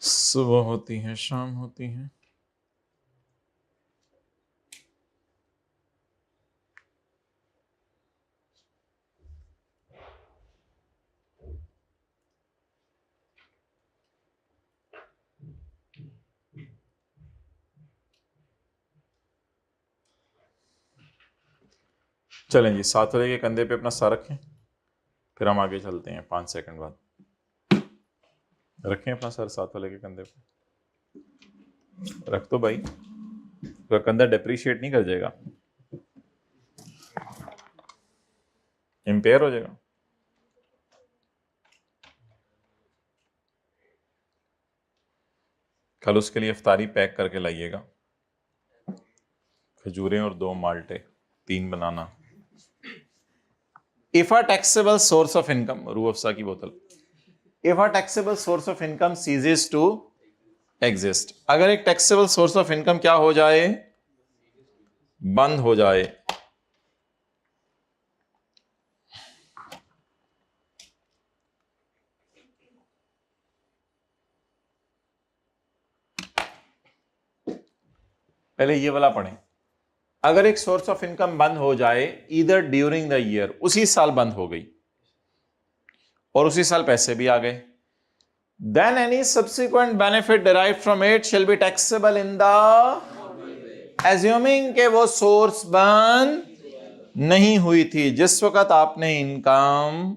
सुबह होती है, शाम होती है। चलें जी, साथ वाले के कंधे पे अपना सर रखें, फिर हम आगे चलते हैं 5 सेकंड बाद। रखें अपना सर साथ वाले के कंधे पे, रख दो भाई, तो कंधा डिप्रिशिएट नहीं कर जाएगा, इम्पेयर हो जाएगा। कल उसके लिए इफ्तारी पैक करके लाइएगा, खजूरें और 2 माल्टे, 3 banana. If a taxable source of income, Rooh Afza की बोतल, if a taxable source of income ceases to exist, अगर एक टैक्सेबल सोर्स ऑफ इनकम क्या हो जाए? बंद हो जाए। पहले ये वाला पढ़ें। अगर एक सोर्स ऑफ इनकम बंद हो जाए ईदर ड्यूरिंग द ईयर, उसी साल बंद हो गई और उसी साल पैसे भी आ गए, then any subsequent benefit derived from it shall be taxable in the, assuming के वो सोर्स बंद नहीं हुई थी जिस वक्त आपने इनकम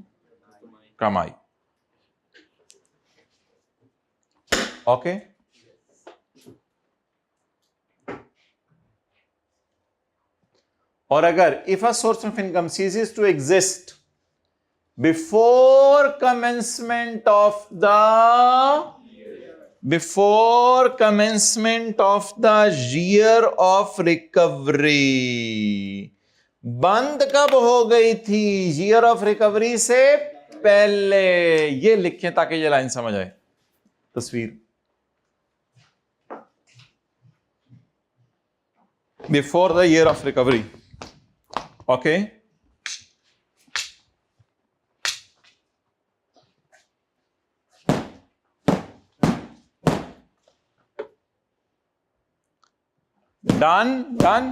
कमाई। ओके, और अगर if a source of income ceases to exist before commencement of the year of recovery, बंद कब हो गई थी? ईयर ऑफ रिकवरी से पहले। ये लिखें ताकि ये लाइन समझ आए। तस्वीर, before the year of recovery. Okay, done done.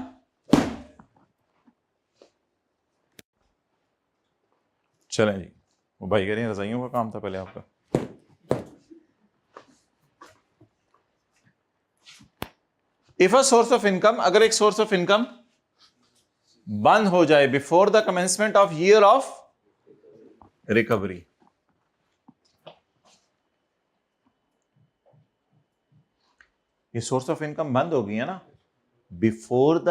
चलें जी, वो भाई कह रहे हैं रजाइयों का काम था पहले आपका। If a source of income, अगर एक सोर्स ऑफ इनकम बंद हो जाए before the commencement of year of recovery, ये सोर्स ऑफ इनकम बंद हो गई है ना before the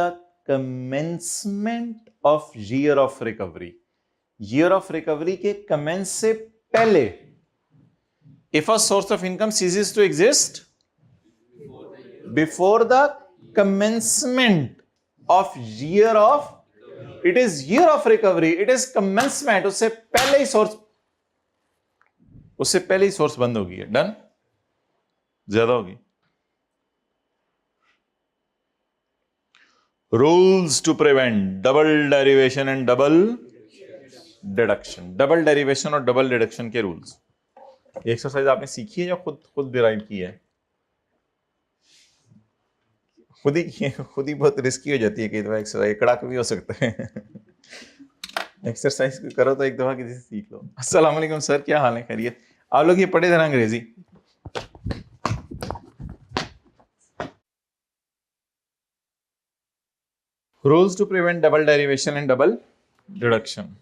commencement of year of recovery, year of recovery के कमेंस से पहले। If a source of income ceases to exist before the commencement of year of, it is year of recovery, it is commencement, उससे पहले ही source बंद हो गई है। Done, ज्यादा होगी। Rules to prevent double derivation and double deduction, double derivation और double deduction के रूल्स। ये एक्सरसाइज आपने सीखी है या खुद खुद डिराइव की है? खुद ही की है। खुद ही बहुत रिस्की हो जाती है कई दफा एक्सरसाइज, कड़ाक भी हो सकता है। एक्सरसाइज करो तो एक दफा किसी से सीख लो। अस्सलाम वालेकुम सर, क्या हाल है, खैरियत? आप लोग ये पढ़े थे ना अंग्रेजी? Rules to prevent double derivation and double deduction.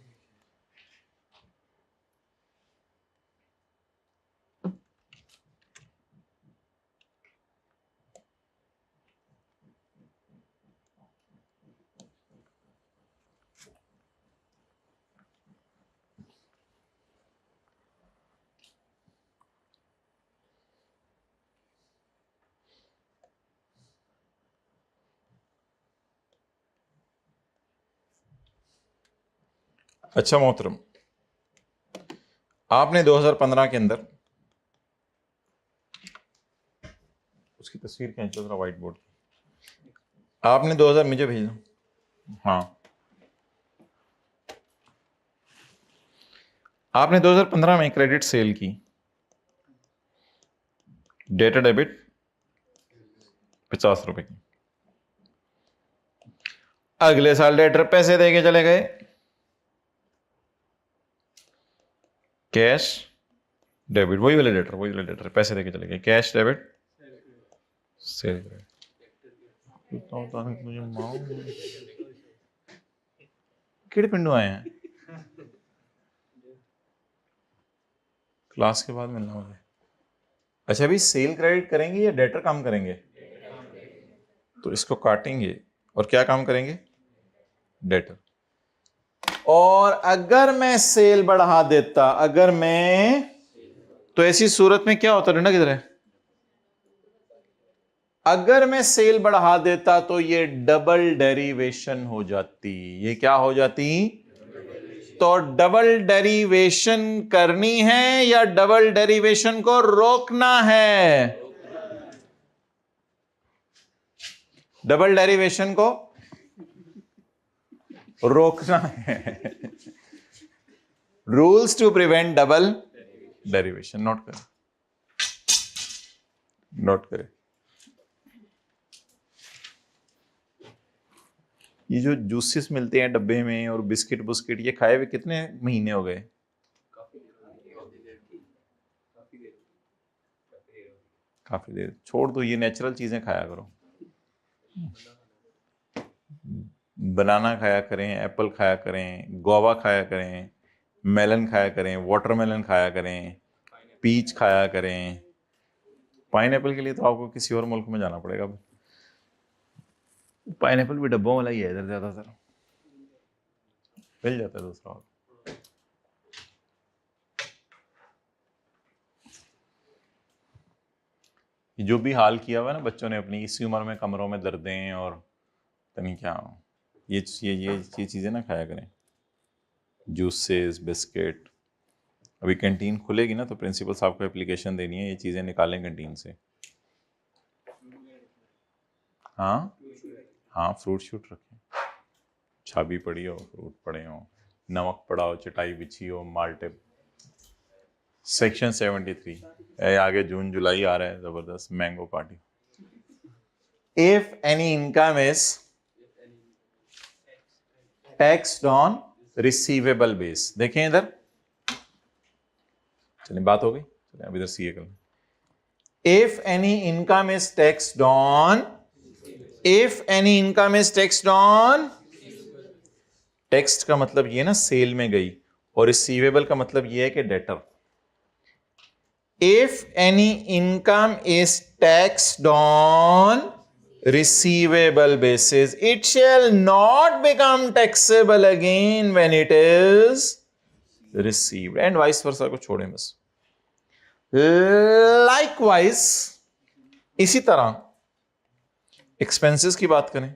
अच्छा मोहतरम, आपने 2015 के अंदर, उसकी तस्वीर खींचो जरा व्हाइट बोर्ड की, आपने 2000 मुझे भेज दो। हाँ, आपने 2015 में क्रेडिट सेल की, डेटा डेबिट 50 रुपए की। अगले साल डेटर पैसे देके चले गए, कैश डेबिट, वही वाले डेटर पैसे देके चले गए, कैश डेबिट सेल किड़े पिंडू आए हैं? क्लास के बाद मिलना मुझे। अच्छा, अभी सेल क्रेडिट करेंगे या डेटर काम करेंगे? तो इसको काटेंगे और क्या काम करेंगे? डेटर। और अगर मैं सेल बढ़ा देता, अगर मैं, तो ऐसी सूरत में क्या होता? डंडा किधर है? अगर मैं सेल बढ़ा देता तो ये डबल डेरिवेशन हो जाती। ये क्या हो जाती? तो डबल डेरिवेशन करनी है या डबल डेरिवेशन को रोकना है? डबल डेरिवेशन को रोकना है। Rules to prevent double derivation. Note करें, नोट करें। ये जो जूसेस मिलते हैं डब्बे में और बिस्किट बुस्किट, ये खाए हुए कितने महीने हो गए? काफी देर। छोड़ दो, ये नेचुरल चीजें खाया करो। बनाना खाया करें, एप्पल खाया करें, गोवा खाया करें, मेलन खाया करें, वाटरमेलन खाया करें, पीच खाया करें। पाइनएप्पल के लिए तो आपको किसी और मुल्क में जाना पड़ेगा। पाइनएप्पल भी डब्बों वाला ही है इधर, ज्यादातर मिल जाता है दूसरा। जो भी हाल किया हुआ है ना बच्चों ने अपनी, इसी उम्र में कमरों में दर्दें और नहीं क्या, ये चीजें ना खाया करें। Juices, biscuit. अभी कैंटीन खुलेगी ना तो प्रिंसिपल साहब को एप्लीकेशन देनी है, ये चीजें निकालें कैंटीन से। हाँ हाँ, फ्रूट शूट रखें, छाबी पड़ी हो, फ्रूट पड़े हो, नमक पड़ा हो, चटाई बिछी हो, माल्टे। सेक्शन 73 आगे जून जुलाई आ रहा है, जबरदस्त mango party. If any income is taxed on receivable base. देखें इधर, चलिए बात हो गई, चलिए अब इधर सीए कर। If any income is taxed on, if any income is taxed on, text का मतलब ये ना सेल में गई, और रिसीवेबल का मतलब ये है कि debtor. If any income is taxed on receivable basis, it shall not become taxable again when it is received, and vice versa को छोड़ें बस। Likewise, इसी तरह एक्सपेंसेस की बात करें,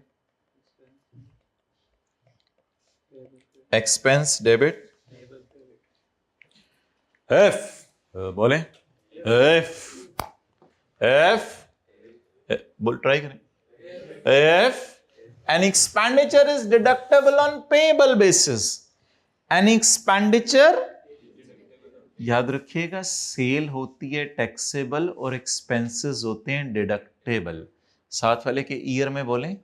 एक्सपेंस डेबिट एफ, बोले एफ, एफ बोल, ट्राई करें। If an expenditure is deductible on payable basis, an expenditure, याद रखिएगा सेल होती है टैक्सेबल और एक्सपेंसेस होते हैं डिडक्टेबल। साथ वाले के ईयर में बोलें,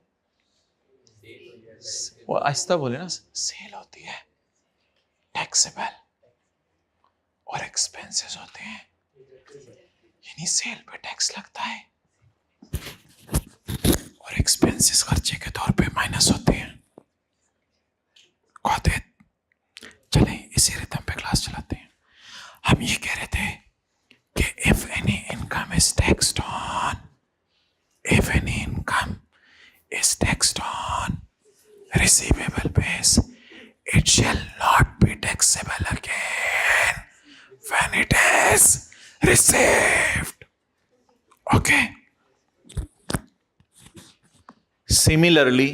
वो आहिस्ता बोले ना, सेल होती है टैक्सेबल और एक्सपेंसेस होते हैं, यानी सेल पे टैक्स लगता है और एक्सपेंसेस खर्चे के तौर पे माइनस होते हैं। चलें इसी रिदम पे क्लास चलाते हैं। हम ये कह रहे थे कि if any income is taxed on, if any income is taxed on receivable base, it shall not be taxable again when it is received. Okay. Similarly,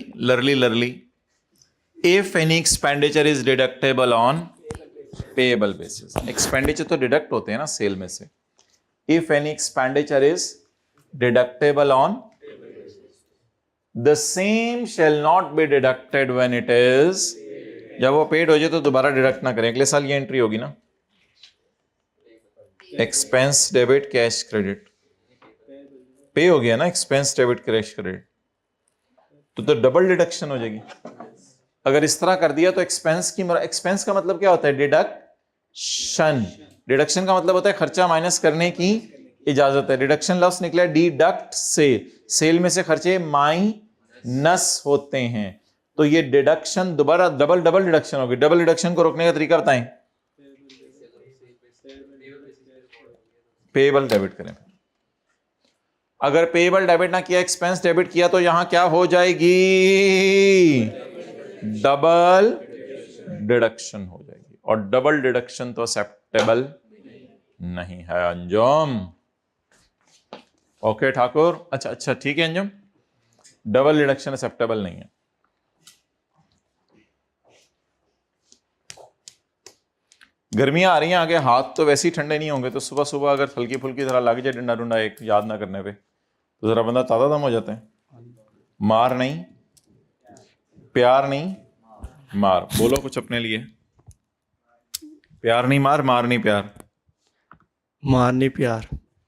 if any expenditure is deductible on payable basis, expenditure तो deduct होते हैं ना cell में से, if any expenditure is deductible on, the same shall not be deducted when it is, जब वो paid हो जाए तो दोबारा डिडक्ट ना करें। अगले साल ये एंट्री होगी ना, एक्सपेंस डेबिट कैश क्रेडिट, पे हो गया ना एक्सपेंस डेबिट कैश क्रेडिट, तो डबल डिडक्शन हो जाएगी। अगर इस तरह कर दिया तो एक्सपेंस का मतलब क्या होता है, डिडक्शन। डिडक्शन का मतलब होता है खर्चा माइनस करने की इजाजत है। डिडक्शन लफ्ज निकला डिडक्ट से, सेल में से खर्चे माइनस होते हैं, तो ये डिडक्शन दोबारा डबल डिडक्शन होगी। डबल डिडक्शन को रोकने का तरीका बताएं, पेएबल डेबिट करें। अगर पेएबल डेबिट ना किया, एक्सपेंस डेबिट किया, तो यहां क्या हो जाएगी, डबल डिडक्शन हो जाएगी, और डबल डिडक्शन तो एक्सेप्टेबल नहीं है। अंजुम ओके ठाकुर, अच्छा ठीक है अंजुम, डबल डिडक्शन एक्सेप्टेबल नहीं है। गर्मियां आ रही हैं आगे, हाथ तो वैसे ही ठंडे नहीं होंगे, तो सुबह सुबह अगर हल्की फुल्की तरह लग जाए डंडा डुंडा एक याद ना करने पे, तो जरा बंदा ताजा दम हो जाता है। मार नहीं प्यार नहीं मार, बोलो कुछ अपने लिए। प्यार नहीं मार, मार नहीं प्यार, मार नहीं प्यार।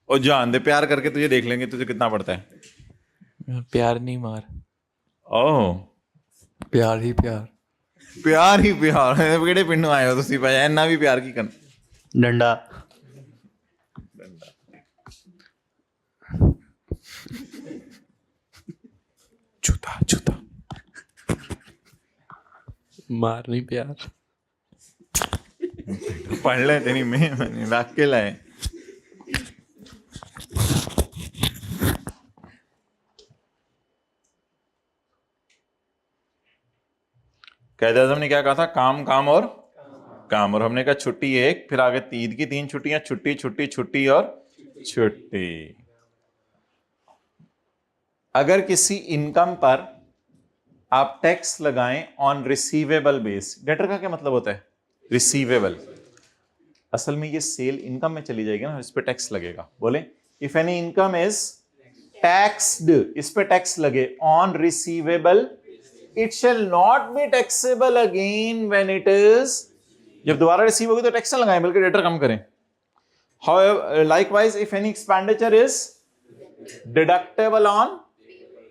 और जान दे, प्यार करके तुझे देख लेंगे तुझे कितना पड़ता है। प्यार नहीं मार, ओह प्यार ही प्यार। प्यार ही प्यार। ਕਿਹੜੇ ਪਿੰਡੋਂ ਆਏ ਹੋ ਤੁਸੀਂ ਭਾਈ, ਇੰਨਾ ਵੀ ਪਿਆਰ ਕੀ ਕਰਨਾ। डंडा जूता मार नहीं प्यार। पढ़ ले तेरी मैं रख के लाए। कैद आज़म ने क्या कहा था, काम काम और काम, और हमने कहा छुट्टी एक, फिर आगे ईद की 3 छुट्टियां, छुट्टी छुट्टी छुट्टी और छुट्टी। अगर किसी इनकम पर आप टैक्स लगाएं ऑन रिसीवेबल बेस, डेटर का क्या मतलब होता है, रिसीवेबल, असल में ये सेल इनकम में चली जाएगी ना, इस पे टैक्स लगेगा। बोले if any income is taxed, इस पे टैक्स लगे, on receivable, it shall not be taxable again when it is, जब दोबारा रिसीव होगी तो टैक्स लगाएं, बल्कि डेटर कम करें। However likewise if any expenditure is deductible on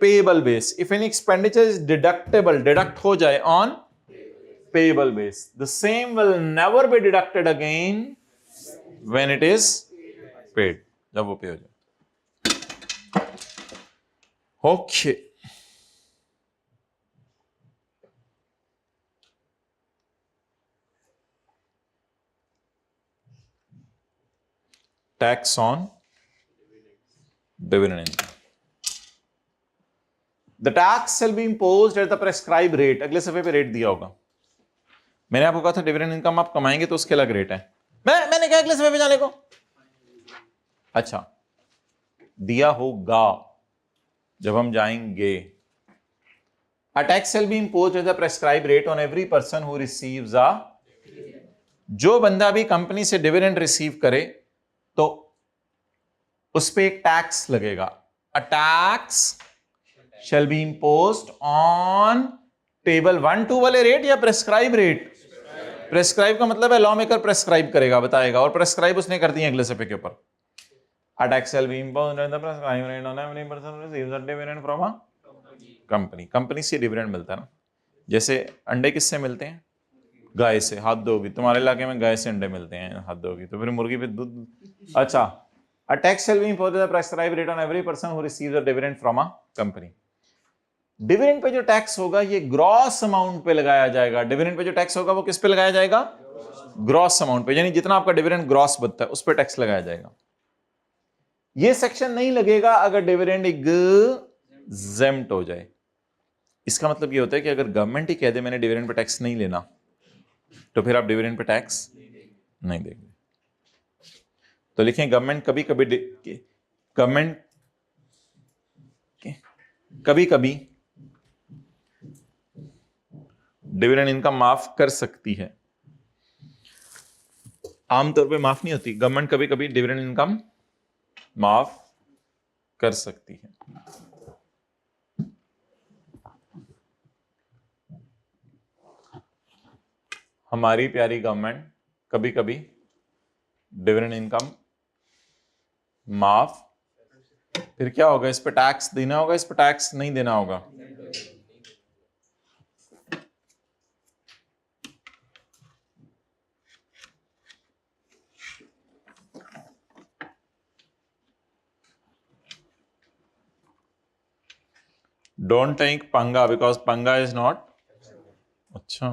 payable base, if any expenditure is deductible, deduct हो जाए on payable base, the same will never be deducted again when it is paid, जब वो पे हो जाए। Okay tax on dividend income, the tax shall be imposed at the prescribed rate, अगले सफे पे रेट दिया होगा। मैंने आपको कहा था डिविडेंड इनकम आप कमाएंगे तो उसके अलग रेट है, मैंने कहा अगले सफे पे जाने को, अच्छा दिया होगा जब हम जाएंगे। A tax shall be imposed at the prescribed rate on every person who receives a, जो बंदा भी कंपनी से डिविडेंड रिसीव करे तो उस पे एक टैक्स लगेगा। A tax shall be imposed on table 1-2 वाले रेट या प्रेस्क्राइब रेट, प्रेस्क्राइब का मतलब है लॉ मेकर प्रेस्क्राइब करेगा, बताएगा, और प्रेस्क्राइब उसने कर दी अगले सफे के ऊपर। A tax shall be imposed on the prescribed rate on every person who receives a dividend from a company. Company से डिविडेंड मिलता है ना। जैसे अंडे किससे मिलते हैं? गाय से। हाथ धोगी, तुम्हारे इलाके में गाय से अंडे मिलते हैं, हाथ धोगी तो फिर मुर्गी पे दूध। अच्छा, a tax shall be imposed on the prescribed rate on every person who receives a dividend from a company. Dividend pay जो टैक्स होगा ये ग्रॉस अमाउंट पे लगाया जाएगा। डिविडेंड पे जो टैक्स होगा वो किस पे लगाया जाएगा? ग्रॉस अमाउंट पे, यानी जितना आपका डिविडेंड ग्रॉस बनता है उस पे टैक्स लगाया जाएगा। ये सेक्शन नहीं लगेगा अगर डिविडेंड एग्जेम्प्ट हो जाए। इसका मतलब ये होता है कि अगर गवर्नमेंट ही कह दे मैंने डिविडेंड पे टैक्स नहीं लेना, तो फिर आप डिविडेंड पे टैक्स नहीं देंगे। तो लिखें गवर्नमेंट कभी कभी डिविडेंड इनकम माफ कर सकती है। आमतौर पे माफ नहीं होती, गवर्नमेंट कभी कभी डिविडेंड इनकम माफ कर सकती है। हमारी प्यारी गवर्नमेंट कभी कभी डिविडेंड इनकम माफ, फिर क्या होगा? इस पे टैक्स देना होगा, इस पे टैक्स नहीं देना होगा। डोंट टेक पंगा बिकॉज पंगा इज नॉट। अच्छा,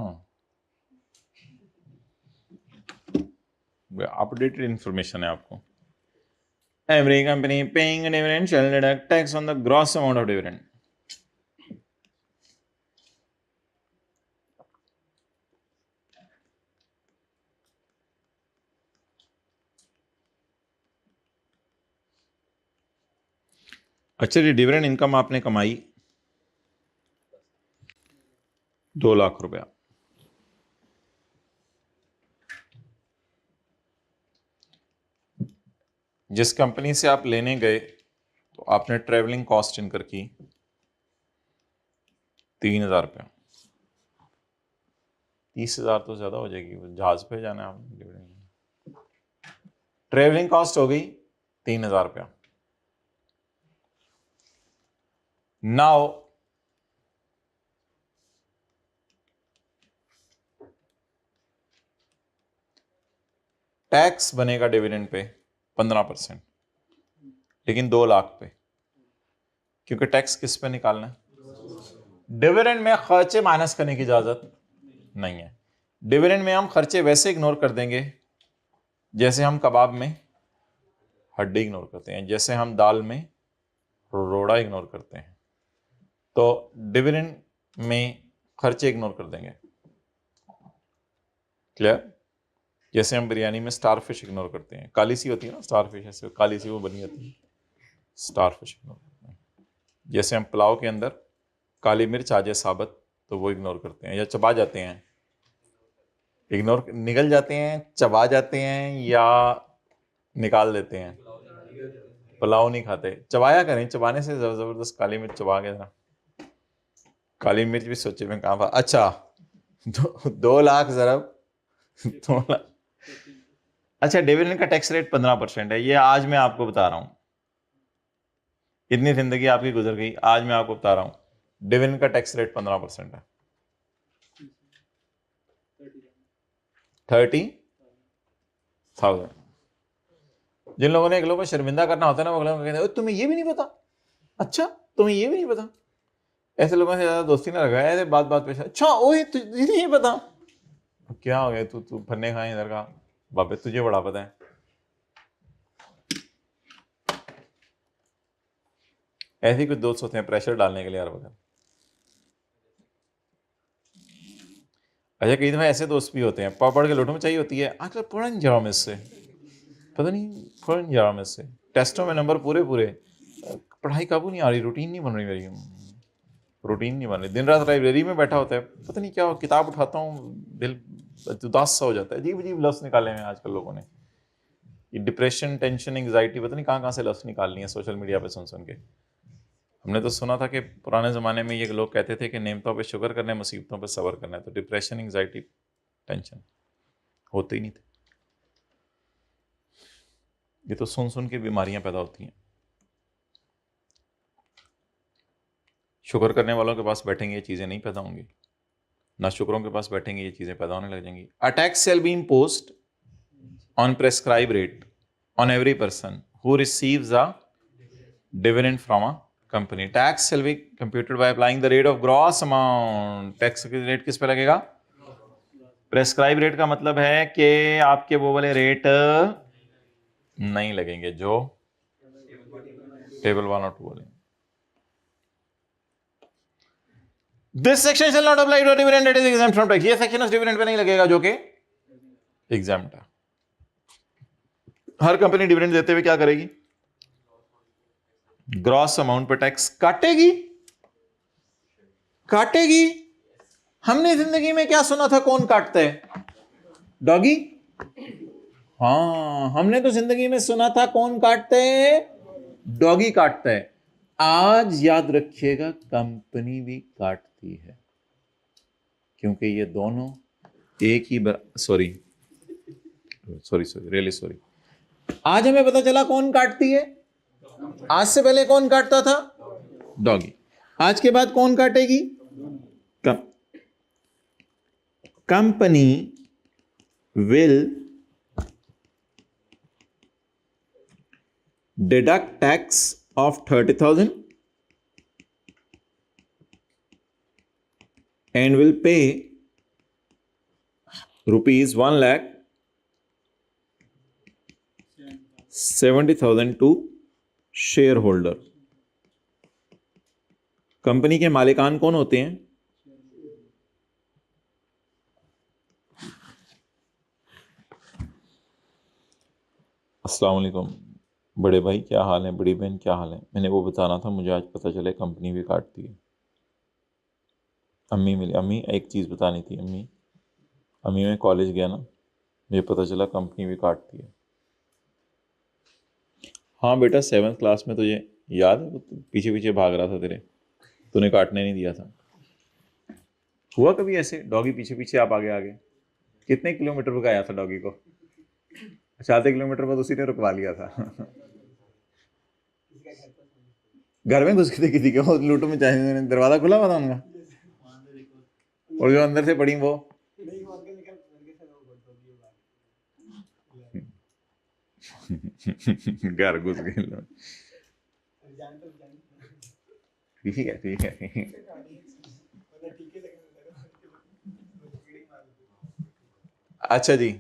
अपडेटेड इंफॉर्मेशन है आपको। Every company paying dividend shall deduct tax on the gross amount of dividend. अच्छा जी, डिविडेंड इनकम आपने कमाई 2 लाख रुपया, जिस कंपनी से आप लेने गए तो आपने ट्रेवलिंग कॉस्ट इनकर की 3,000 रुपया। 30,000 तो ज्यादा हो जाएगी, जहाज पे जाना है आपने। ट्रेवलिंग कॉस्ट हो गई 3,000 रुपया। नाउ टैक्स बनेगा डिविडेंड पे 15%, लेकिन 2 लाख पे, क्योंकि टैक्स किस पे निकालना है? डिविडेंड में खर्चे माइनस करने की इजाजत नहीं है। डिविडेंड में हम खर्चे वैसे इग्नोर कर देंगे जैसे हम कबाब में हड्डी इग्नोर करते हैं, जैसे हम दाल में रोड़ा इग्नोर करते हैं। तो डिविडेंड में खर्चे इग्नोर कर देंगे। क्लियर? जैसे हम बिरयानी में स्टार फिश इग्नोर करते हैं, काली सी होती है ना स्टार फिश, ऐसे काली सी वो बनी होती है, स्टार फिश इग्नोर करते हैं। जैसे हम पुलाव के अंदर काली मिर्च आ जाए साबुत तो वो इग्नोर करते हैं या चबा जाते हैं। इग्नोर निगल जाते हैं, चबा जाते हैं या निकाल देते हैं। पुलाव नहीं खाते, चबाया करें, चबाने से जबरदस्त काली मिर्च चबा के ना, काली मिर्च भी सोचे में कहाँ। अच्छा, 2 लाख जरब 2 लाख। अच्छा, डिविडेंड का टैक्स रेट 15% है, ये आज मैं आपको बता रहा हूं। इतनी जिंदगी आपकी गुजर गई, आज मैं आपको बता रहा हूं डिविडेंड का टैक्स रेट 15% है। 30,000। जिन लोगों ने एक लोगों को शर्मिंदा करना होता है ना, वो लोग कहते हैं तुम्हें ये भी नहीं पता। अच्छा, तुम्हें ये भी नहीं पता। ऐसे लोगों से ज्यादा दोस्ती ना लगाया, ऐसे बात बात पे अच्छा ओए तुझे नहीं पता, क्या हो गया तू फन्ने खाए इधर का, बाबे तुझे बड़ा पता है। ऐसे ही कुछ दोस्त होते हैं प्रेशर डालने के लिए हर वक्त। अच्छा, कई दफा ऐसे दोस्त भी होते हैं पढ़ के लोटों में चाहिए होती है, आजकल पढ़ नहीं जा रहा मैं इससे, पता नहीं पढ़ नहीं जा रहा मैं इससे, टेस्टों में नंबर पूरे पूरे, पढ़ाई काबू नहीं आ रही, रूटीन नहीं बन रही मेरी, रूटीन नहीं बन रही। दिन रात लाइब्रेरी में बैठा होता है, पता नहीं क्या किताब उठाता हूँ दिल उदास सा हो जाता है। अजीब अजीब लफ्ज़ निकाले हैं आजकल लोगों ने, ये डिप्रेशन, टेंशन, एंग्जाइटी, पता नहीं कहाँ कहाँ से लफ्ज़ निकाल लिए हैं सोशल मीडिया पे सुन सुन के। हमने तो सुना था कि पुराने ज़माने में ये लोग कहते थे कि नेमतों पे शुक्र करना है, मुसीबतों पे सब्र करना है। तो डिप्रेशन, एंग्जाइटी, टेंशन, होते ही नहीं थे। ये तो सुन सुन के बीमारियां पैदा होती हैं। शुक्र करने वालों के पास बैठेंगे ये चीजें नहीं पैदा होंगी, ना शुक्रों के पास बैठेंगे ये चीजें पैदा होने लग जाएंगी। A tax shall be imposed on prescribed rate on every person who receives a dividend from a company. Tax shall be computed by applying the rate of gross amount. Tax की रेट किस पे लगेगा? Prescribe rate का मतलब है कि आपके वो वाले रेट नहीं लगेंगे जो टेबल 1 और 2 वाले। This section shall not apply to dividend that is exempt from tax. ये सेक्शन उस डिविडेंड पे नहीं लगेगा जो कि एग्जेम्प्ट है। हर कंपनी डिविडेंड देते हुए क्या करेगी? ग्रॉस अमाउंट पर टैक्स काटेगी। काटेगी। हमने जिंदगी में क्या सुना था कौन काटता है? डॉगी। हाँ, हमने तो जिंदगी में सुना था कौन काटता है? डॉगी काटता है। आज याद रखिएगा कंपनी भी काटती है, क्योंकि ये दोनों एक ही सॉरी रियली सॉरी। आज हमें पता चला कौन काटती है। आज से पहले कौन काटता था? डॉगी। आज के बाद कौन काटेगी? Company will deduct tax of 30,000 and will pay rupees 1,70,000 to shareholder. Company के मालिकान कौन होते हैं? अस्सलाम वालेकुम। बड़े भाई क्या हाल है? बड़ी बहन क्या हाल है? मैंने वो बताना था, मुझे आज पता चले कंपनी भी काटती है। अम्मी मिली। अम्मी एक चीज़ बतानी थी। अम्मी मैं कॉलेज गया ना, मुझे पता चला कंपनी भी काटती है। हाँ बेटा, 7th क्लास में तुझे याद है पीछे पीछे भाग रहा था तेरे, तूने काटने नहीं दिया था। हुआ कभी ऐसे डॉगी पीछे पीछे आप आगे आगे? कितने किलोमीटर रुकाया था डॉगी को? 4 किलोमीटर बाद उसी ने रुकवा लिया था। घर में घुस के थे किसी के, वो लूटो में चाहे दरवाजा खुला हुआ था उनका, और जो अंदर से पड़ी वो घर घुस गए लोग। ठीक है ठीक है। अच्छा जी,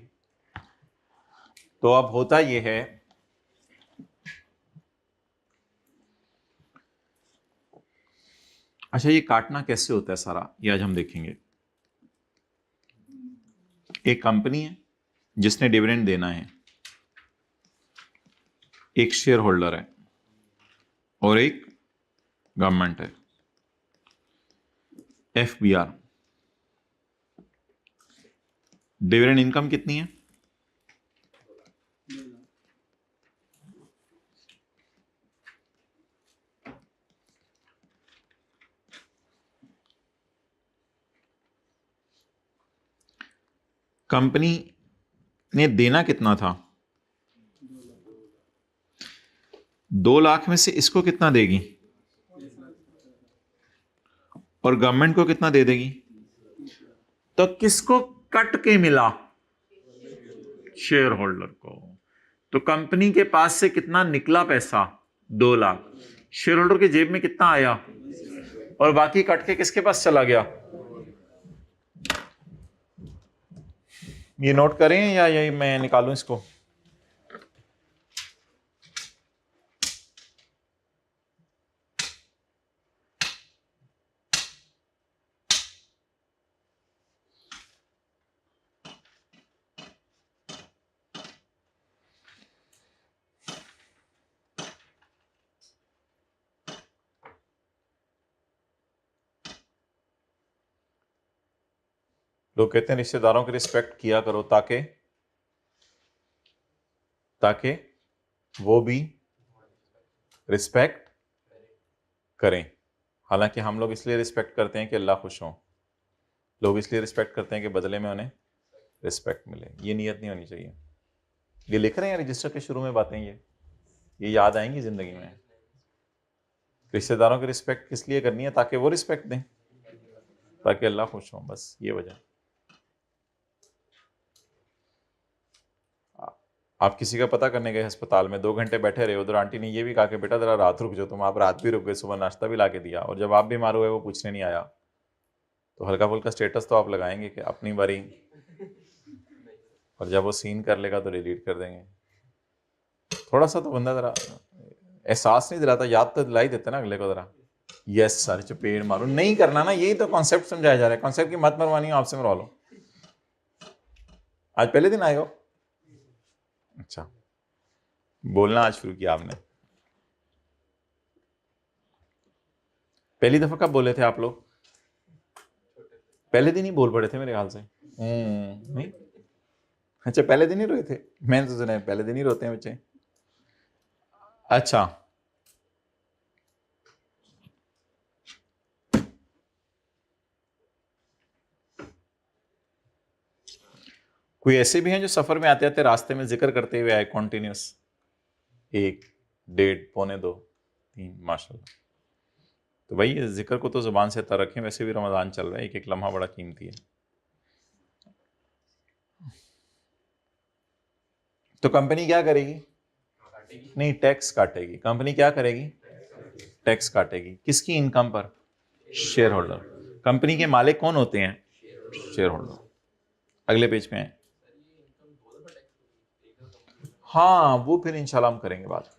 तो अब होता ये है, अच्छा ये काटना कैसे होता है सारा, ये आज हम देखेंगे। एक कंपनी है जिसने डिविडेंड देना है, एक शेयर होल्डर है और एक गवर्नमेंट है, FBR। डिविडेंड इनकम कितनी है? कंपनी ने देना कितना था? 2 लाख में से इसको कितना देगी और गवर्नमेंट को कितना दे देगी? तो किसको कट के मिला? शेयर होल्डर को। तो कंपनी के पास से कितना निकला पैसा? 2 लाख। शेयर होल्डर के जेब में कितना आया और बाकी कट के किसके पास चला गया? ये नोट करें या यही मैं निकालूं इसको? लोग कहते हैं रिश्तेदारों की रिस्पेक्ट किया करो ताकि वो भी रिस्पेक्ट करें। हालांकि हम लोग इसलिए रिस्पेक्ट करते हैं कि अल्लाह खुश हो, लोग इसलिए रिस्पेक्ट करते हैं कि बदले में उन्हें रिस्पेक्ट मिले, ये नीयत नहीं होनी चाहिए। ये लिख रहे हैं रजिस्टर के शुरू में बातें, ये याद आएंगी जिंदगी में। रिश्तेदारों की रिस्पेक्ट किस लिए करनी है? ताकि वो रिस्पेक्ट दें, ताकि अल्लाह खुश हो, बस ये वजह। आप किसी का पता करने गए अस्पताल में, 2 घंटे बैठे रहे, उधर आंटी ने ये भी कहा कि बेटा जरा रात रुक जाओ तुम, आप रात भी रुक गए, सुबह नाश्ता भी ला के दिया, और जब आप बीमार हुए वो पूछने नहीं आया, तो हल्का फुल्का स्टेटस तो आप लगाएंगे कि अपनी बारी, और जब वो सीन कर लेगा तो डिलीट कर देंगे। थोड़ा सा तो बंदा जरा एहसास नहीं दिलाता, याद तो दिला ही देते ना अगले को जरा, यस सर चपेड़ मारो, नहीं करना ना, यही तो कॉन्सेप्ट समझाया जा रहा है। कॉन्सेप्ट की मत मरवानी हो, आपसे मरवा लो। आज पहले दिन आए हो? अच्छा, बोलना आज शुरू किया आपने। पहली दफा कब बोले थे आप लोग? पहले दिन ही बोल पड़े थे मेरे ख्याल से। नहीं, अच्छा पहले दिन ही रोए थे, मैंने तो सुना है पहले दिन ही रोते हैं बच्चे। अच्छा, कोई ऐसे भी हैं जो सफर में आते आते रास्ते में जिक्र करते हुए आए कॉन्टिन्यूस, 1, 1.5, पौने 2, 3, माशाल्लाह। तो भाई जिक्र को तो जुबान से तर रखें, वैसे भी रमजान चल रहा है, एक एक लम्हा बड़ा कीमती है। तो कंपनी क्या करेगी? नहीं, टैक्स काटेगी। कंपनी क्या करेगी? टैक्स काटेगी। किसकी इनकम पर? Share holder. कंपनी के मालिक कौन होते हैं? Share holder. अगले पेज पे हैं। हाँ, वो फिर इंशाल्लाह हम करेंगे बात।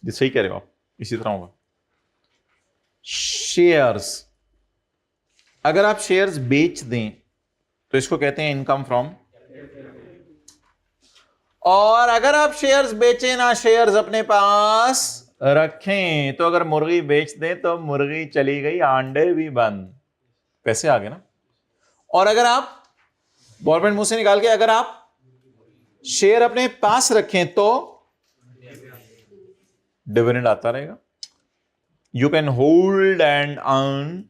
सही कह रहे हो आप, इसी तरह होगा। शेयर्स, अगर आप शेयर्स बेच दें तो इसको कहते हैं इनकम फ्रॉम, और अगर आप शेयर्स बेचें ना, शेयर्स अपने पास रखें, तो अगर मुर्गी बेच दें तो मुर्गी चली गई, अंडे भी बंद, पैसे आ गए ना। और अगर आप गवर्नमेंट मुंह से निकाल के अगर आप शेयर अपने पास रखें तो डिविडेंड आता रहेगा। You can hold and earn,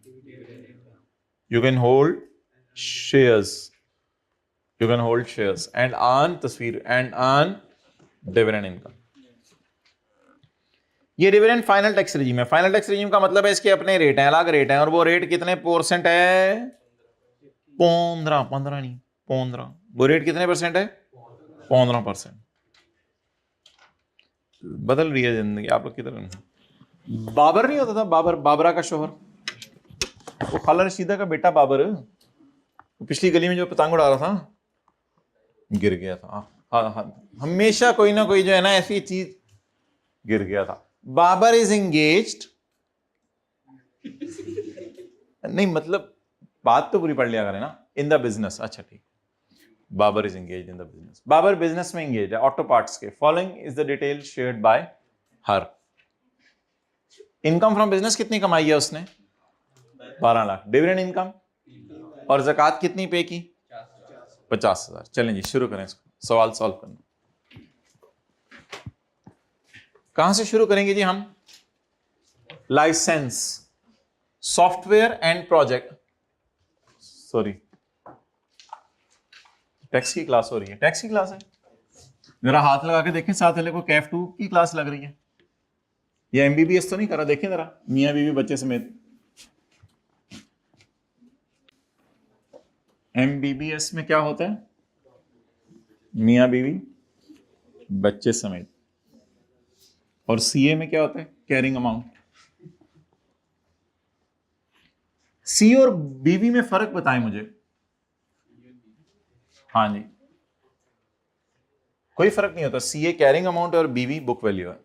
you can hold shares, you can hold shares and earn तस्वीर and earn dividend income। ये डिविडेंड फाइनल टैक्स रेजिम है। फाइनल टैक्स रेजिम का मतलब है इसके अपने रेट हैं, अलग रेट हैं, और वो रेट कितने परसेंट है? 15 नहीं 15। वो रेट कितने परसेंट है? 15%। बदल रही है जिंदगी। आप लोग किधर? बाबर नहीं होता था, बाबर, बाबरा का शोहर, वो खाला रशीदा का बेटा बाबर, पिछली गली में जो पतंग उड़ा रहा था, गिर गया था। हाँ, हमेशा कोई ना कोई जो है ना ऐसी चीज, गिर गया था। बाबर इज एंगेज्ड, नहीं मतलब बात तो पूरी पढ़ लिया करें ना, इन द बिजनेस। अच्छा ठीक, Babar is engaged in the business, Babar business में एंगेज है, ऑटो पार्ट्स के। Following is the detail shared by her. Income from business कितनी कमाई है उसने? 12 लाख। डिविडेंड इनकम और ज़कात कितनी पे की? 50,000। चलें जी शुरू करें इसको, सवाल सॉल्व करना। कहां से शुरू करेंगे जी हम? License, software and project, sorry tax की क्लास हो रही है, टैक्स की क्लास है। जरा हाथ लगा के देखें साथ वाले को, कैफ 2 की क्लास लग रही है या एमबीबीएस तो नहीं करा? देखें जरा, मियां बीवी बच्चे समेत। एमबीबीएस में क्या होता है? मियां बीवी बच्चे समेत। और सीए में क्या होता है? Carrying amount. सी और बीवी में फर्क बताएं मुझे। हाँ जी, कोई फर्क नहीं होता। सीए कैरिंग अमाउंट और बीवी बुक वैल्यू है।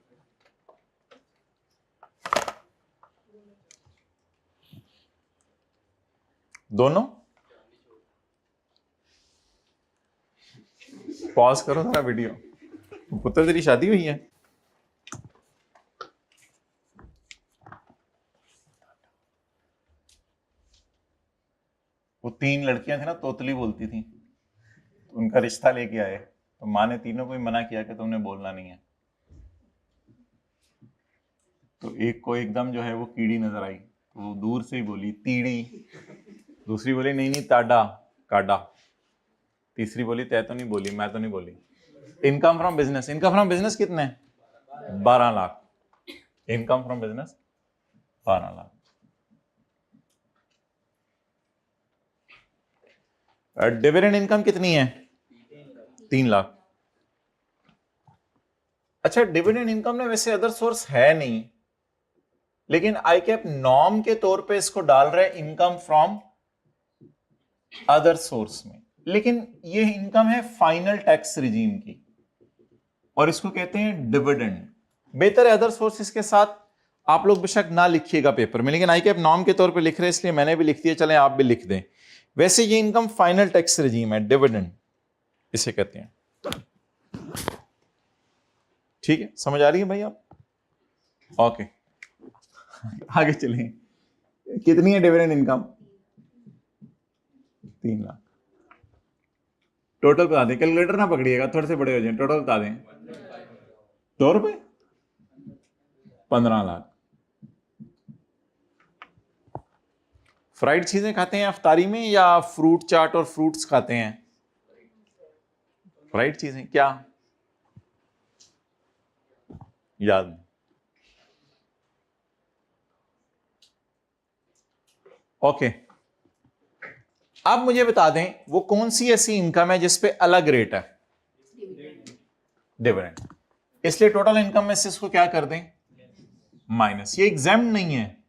दोनों पॉज करो जरा वीडियो। पुत्र तेरी शादी हुई है? वो 3 लड़कियां थी ना, तोतली बोलती थी, तो उनका रिश्ता लेके आए, तो माँ ने तीनों को ही मना किया कि तुमने बोलना नहीं है। तो एक को एकदम जो है वो कीड़ी नजर आई, तो वो दूर से ही बोली तीड़ी, दूसरी बोली नहीं नहीं ताडा, काटा। तीसरी बोली तय तो नहीं बोली, मैं तो नहीं बोली। Income from business, income from business कितने? 12 lakh. Income from business 12 lakh. Dividend income कितनी है? 3 लाख। अच्छा, डिविडेंड इनकम में वैसे अदर सोर्स है नहीं, लेकिन आई कैप नॉर्म के तौर पे इसको डाल रहे हैं इनकम फ्रॉम अदर सोर्स में, लेकिन ये इनकम है फाइनल टैक्स रिजीम की और इसको कहते हैं डिविडेंड। बेहतर है अदर सोर्सेस के साथ आप लोग बेशक ना लिखिएगा पेपर में, लेकिन आई कैप नॉर्म के तौर पे लिख रहे हैं इसलिए मैंने भी लिख दिया, चलें आप भी लिख दें। वैसे ये इनकम फाइनल टैक्स रिजीम है, डिविडेंड इसे कहते हैं। ठीक है, समझ आ रही है भाई आप? ओके, आगे चलें। कितनी है डिविडेंड इनकम? 3 लाख। टोटल बता दें, कैलकुलेटर ना पकड़िएगा, थोड़े से बड़े हो जाए। टोटल बता दें। 2 रुपए 15 लाख। फ्राइड चीजें खाते हैं अफ्तारी में या फ्रूट चाट और फ्रूट्स खाते हैं? फ्राइड चीजें क्या याद नहीं? ओके, अब मुझे बता दें वो कौन सी ऐसी इनकम है जिस पे अलग रेट है? डिविडेंड। इसलिए टोटल इनकम में से इसको क्या कर दें? माइनस। ये एग्जाम्ड नहीं है,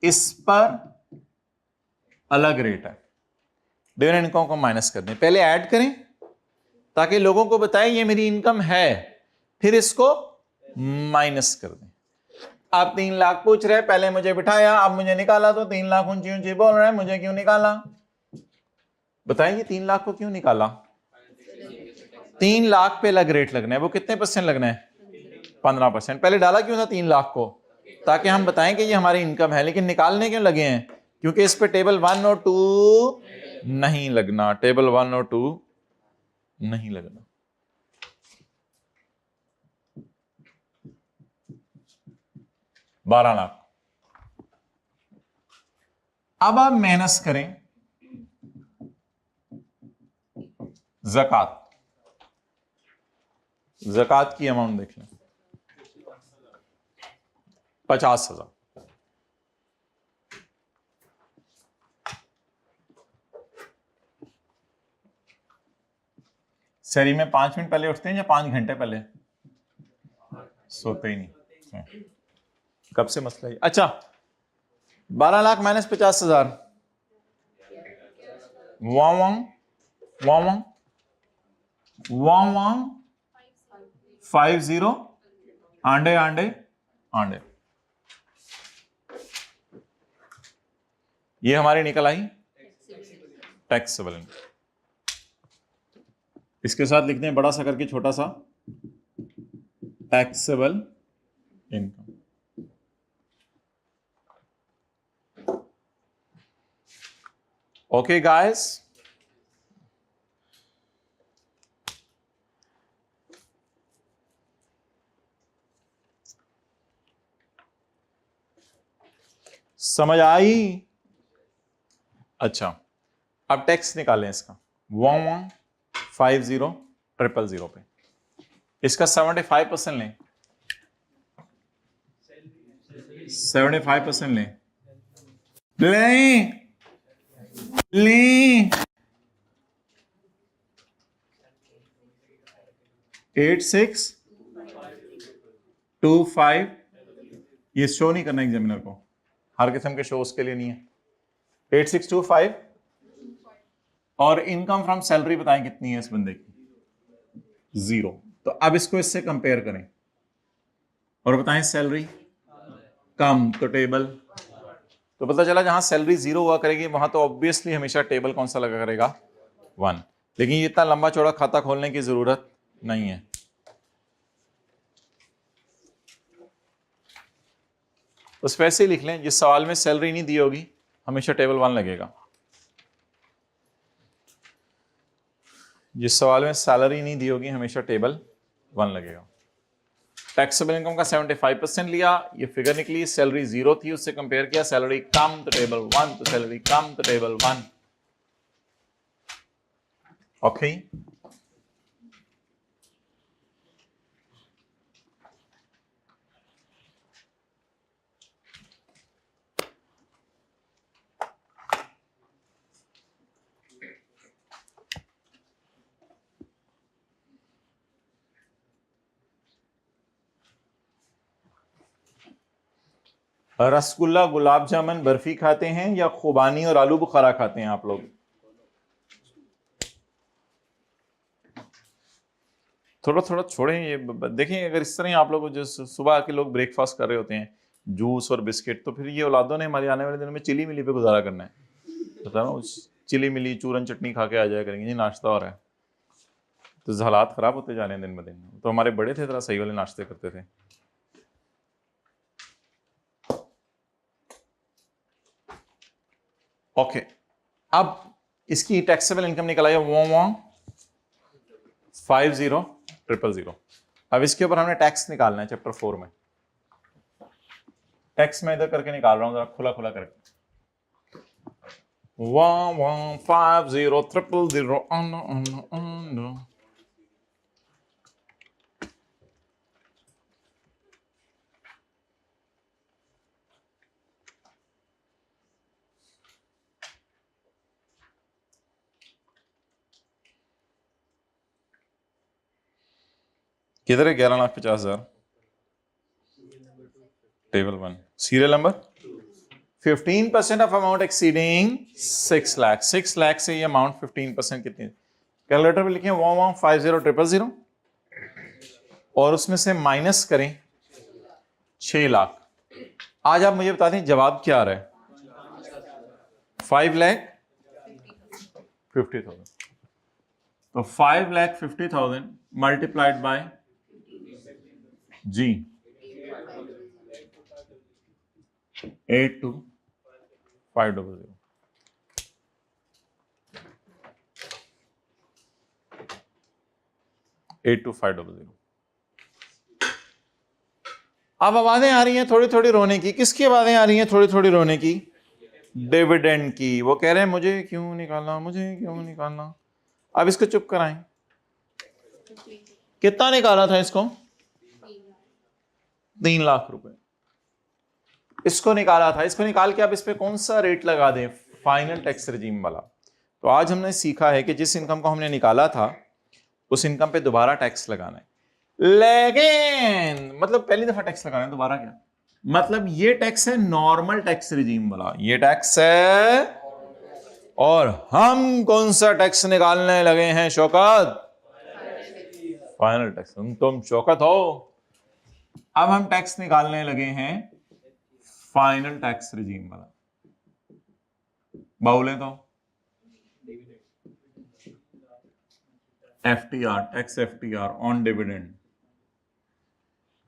इस पर अलग रेट है। डिविडेंड इनकम को माइनस कर दें, पहले ऐड करें ताकि लोगों को बताएं ये मेरी इनकम है, फिर इसको माइनस कर दें। आप 3 लाख पूछ रहे, पहले मुझे बिठाया, अब मुझे निकाला तो 3 लाख ऊंची ऊंची बोल रहे हैं, मुझे क्यों निकाला? बताइए 3 लाख को क्यों निकाला? 3 लाख पे अलग रेट लगना है, वो कितने % लगना है? 15%। पहले डाला क्यों था 3 लाख को? ताकि हम बताएं कि ये हमारी इनकम है, लेकिन निकालने क्यों लगे हैं? क्योंकि इस पे टेबल 1 और 2 नहीं लगना, टेबल 1 और 2 नहीं लगना। $12 लाख। अब आप माइनस करें ज़कात। ज़कात की अमाउंट देख लें, 50,000। शहरी में 5 मिनट पहले उठते हैं या 5 घंटे पहले? सोते ही नहीं। कब से मसला है? अच्छा, 12 लाख माइनस 50,000। वांग 50 आंडे आंडे आंडे। ये हमारी निकल आई टैक्सेबल इनकम। इसके साथ लिखते हैं बड़ा सा करके छोटा सा, टैक्सेबल इनकम। ओके गाइस, समझ आई? अच्छा, अब टैक्स निकालें इसका। 1,150,000 पे इसका 75% लें, 75% लें, लें 8625। ये शो नहीं करना एग्जामिनर को, हर किस्म के शो उसके लिए नहीं है। 8625 और इनकम फ्रॉम सैलरी बताएं कितनी है इस बंदे की? 0। तो अब इसको इससे कंपेयर करें और बताएं सैलरी कम तो टेबल, तो पता चला जहां सैलरी 0 हुआ करेगी वहां तो ऑब्वियसली हमेशा टेबल कौन सा लगा करेगा? 1। लेकिन ये इतना लंबा चौड़ा खाता खोलने की जरूरत नहीं है। बस वैसे ही लिख लें, जिस सवाल में सैलरी नहीं दी होगी हमेशा टेबल 1 लगेगा, जिस सवाल में सैलरी नहीं दी होगी हमेशा टेबल 1 लगेगा। टैक्सेबल इनकम का 75% लिया, ये फिगर निकली, सैलरी 0 थी, उससे कंपेयर किया, सैलरी कम तो टेबल 1, तो सैलरी कम तो टेबल 1। ओके रसगुल्ला, गुलाब जामुन, बर्फी खाते हैं या खुबानी और आलू बुखारा खाते हैं आप लोग? थोड़ा थोड़ा छोड़ें ये देखें, अगर इस तरह ही आप लोग जो सुबह के लोग ब्रेकफास्ट कर रहे होते हैं जूस और बिस्किट, तो फिर ये औलादों ने हमारे आने वाले दिनों में चिली मिली पे गुजारा करना है। बता रहा हूँ, चिली मिली चूरन चटनी खा के आ जाया करेंगे जी, नाश्ता हो रहा है। तो हालात खराब होते जा रहे हैं दिन ब दिन। तो हमारे बड़े थे जरा सही वाले नाश्ते करते थे। ओके अब इसकी टैक्सेबल इनकम निकलाइए 50,000,000। अब इसके ऊपर हमने टैक्स निकालना है चैप्टर 4 में। टैक्स में इधर करके निकाल रहा हूं, जरा खुला खुला करके। 1150,000,000 किधर है? 11,50,000 table 1 serial number 15% of amount exceeding 6 lakh. 6 lakh से ये अमाउंट 15% कितनी? कैलकुलेटर पे लिखें 1150,000,000 और उसमें से माइनस करें 6 लाख। आज आप मुझे बता दें जवाब क्या आ रहा है? 5,50,000। तो 5,50,000 मल्टीप्लाइड बाय जी 82,500। अब आवाजें आ रही हैं थोड़ी थोड़ी रोने की। किसकी आवाजें आ रही हैं थोड़ी थोड़ी रोने की? डिविडेंड की। वो कह रहे हैं मुझे क्यों निकालना, मुझे क्यों निकालना। अब इसको चुप कराएं। कितना निकाला था इसको? 3 लाख रुपए इसको निकाला था। इसको निकाल के अब इस पे कौन सा रेट लगा दें? फाइनल टैक्स रिजीम वाला। तो आज हमने सीखा है कि जिस इनकम को हमने निकाला था उस इनकम पे दोबारा टैक्स लगाना है। लेकिन मतलब पहली दफा टैक्स लगाना है, दोबारा क्या? मतलब ये टैक्स है नॉर्मल टैक्स रिजीम वाला, ये टैक्स है। और हम कौन सा टैक्स निकालने लगे हैं शौकत? Final tax. तुम शौकत हो। अब हम टैक्स निकालने लगे हैं फाइनल टैक्स रिजीम वाला। बाउले तो FTR, tax FTR on dividend.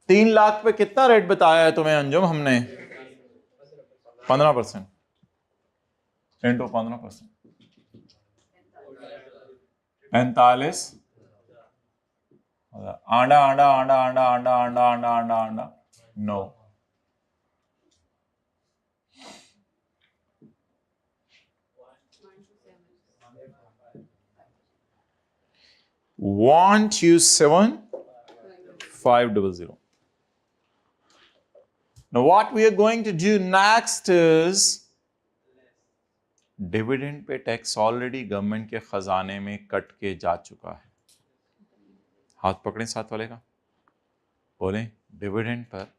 3 lakh पे कितना रेट बताया है तुम्हें अंजुम? हमने 15% into 15%, 45। आंडा आंडा आंडा आंडा आंडा आंडा आंडा आंडा आंडा 9। One two 7 500. Now what we are going to do next is dividend pay tax already government के खजाने में कट के जा चुका है। हाथ पकड़ें साथ वाले का, बोलें डिविडेंड पर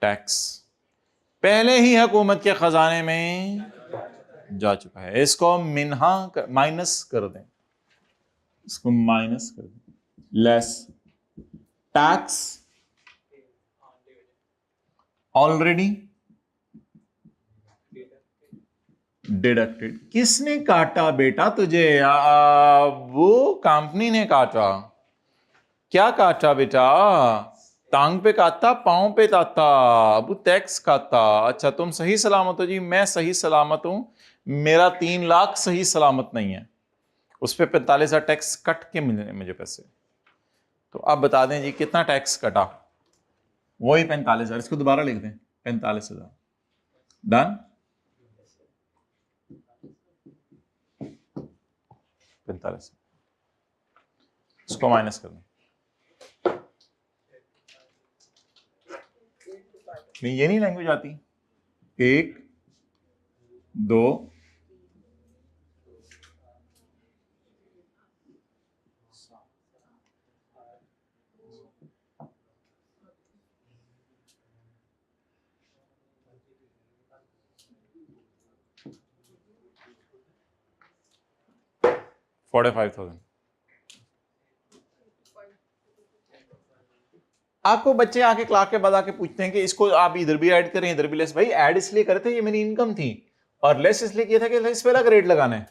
टैक्स पहले ही हुकूमत के खजाने में जा चुका है। इसको माइनस कर दें, इसको माइनस कर दें। Less tax already deducted. किसने काटा बेटा तुझे? वो कंपनी ने काटा। क्या काटा बेटा? टांग पे काटा, पांव पे काटा, वो टैक्स काटा। अच्छा तुम सही सलामत हो जी? मैं सही सलामत हूं। मेरा 3 लाख सही सलामत नहीं है, उस पर 45,000 टैक्स कट के मिले मुझे पैसे। तो अब बता दें जी कितना टैक्स कटा? वही 45,000। इसको दोबारा लिख दें 45,000। डन। 45, इसको माइनस कर दें। नहीं, ये नहीं लैंग्वेज आती। 1 2 45,000। आपको बच्चे आके क्लास के बाद आके पूछते हैं कि इसको आप इधर भी ऐड करें इधर भी लेस। भाई ऐड इसलिए करते, ये मेरी इनकम थी, और लेस इसलिए किया था कि इस पे अलग रेट लगाना है।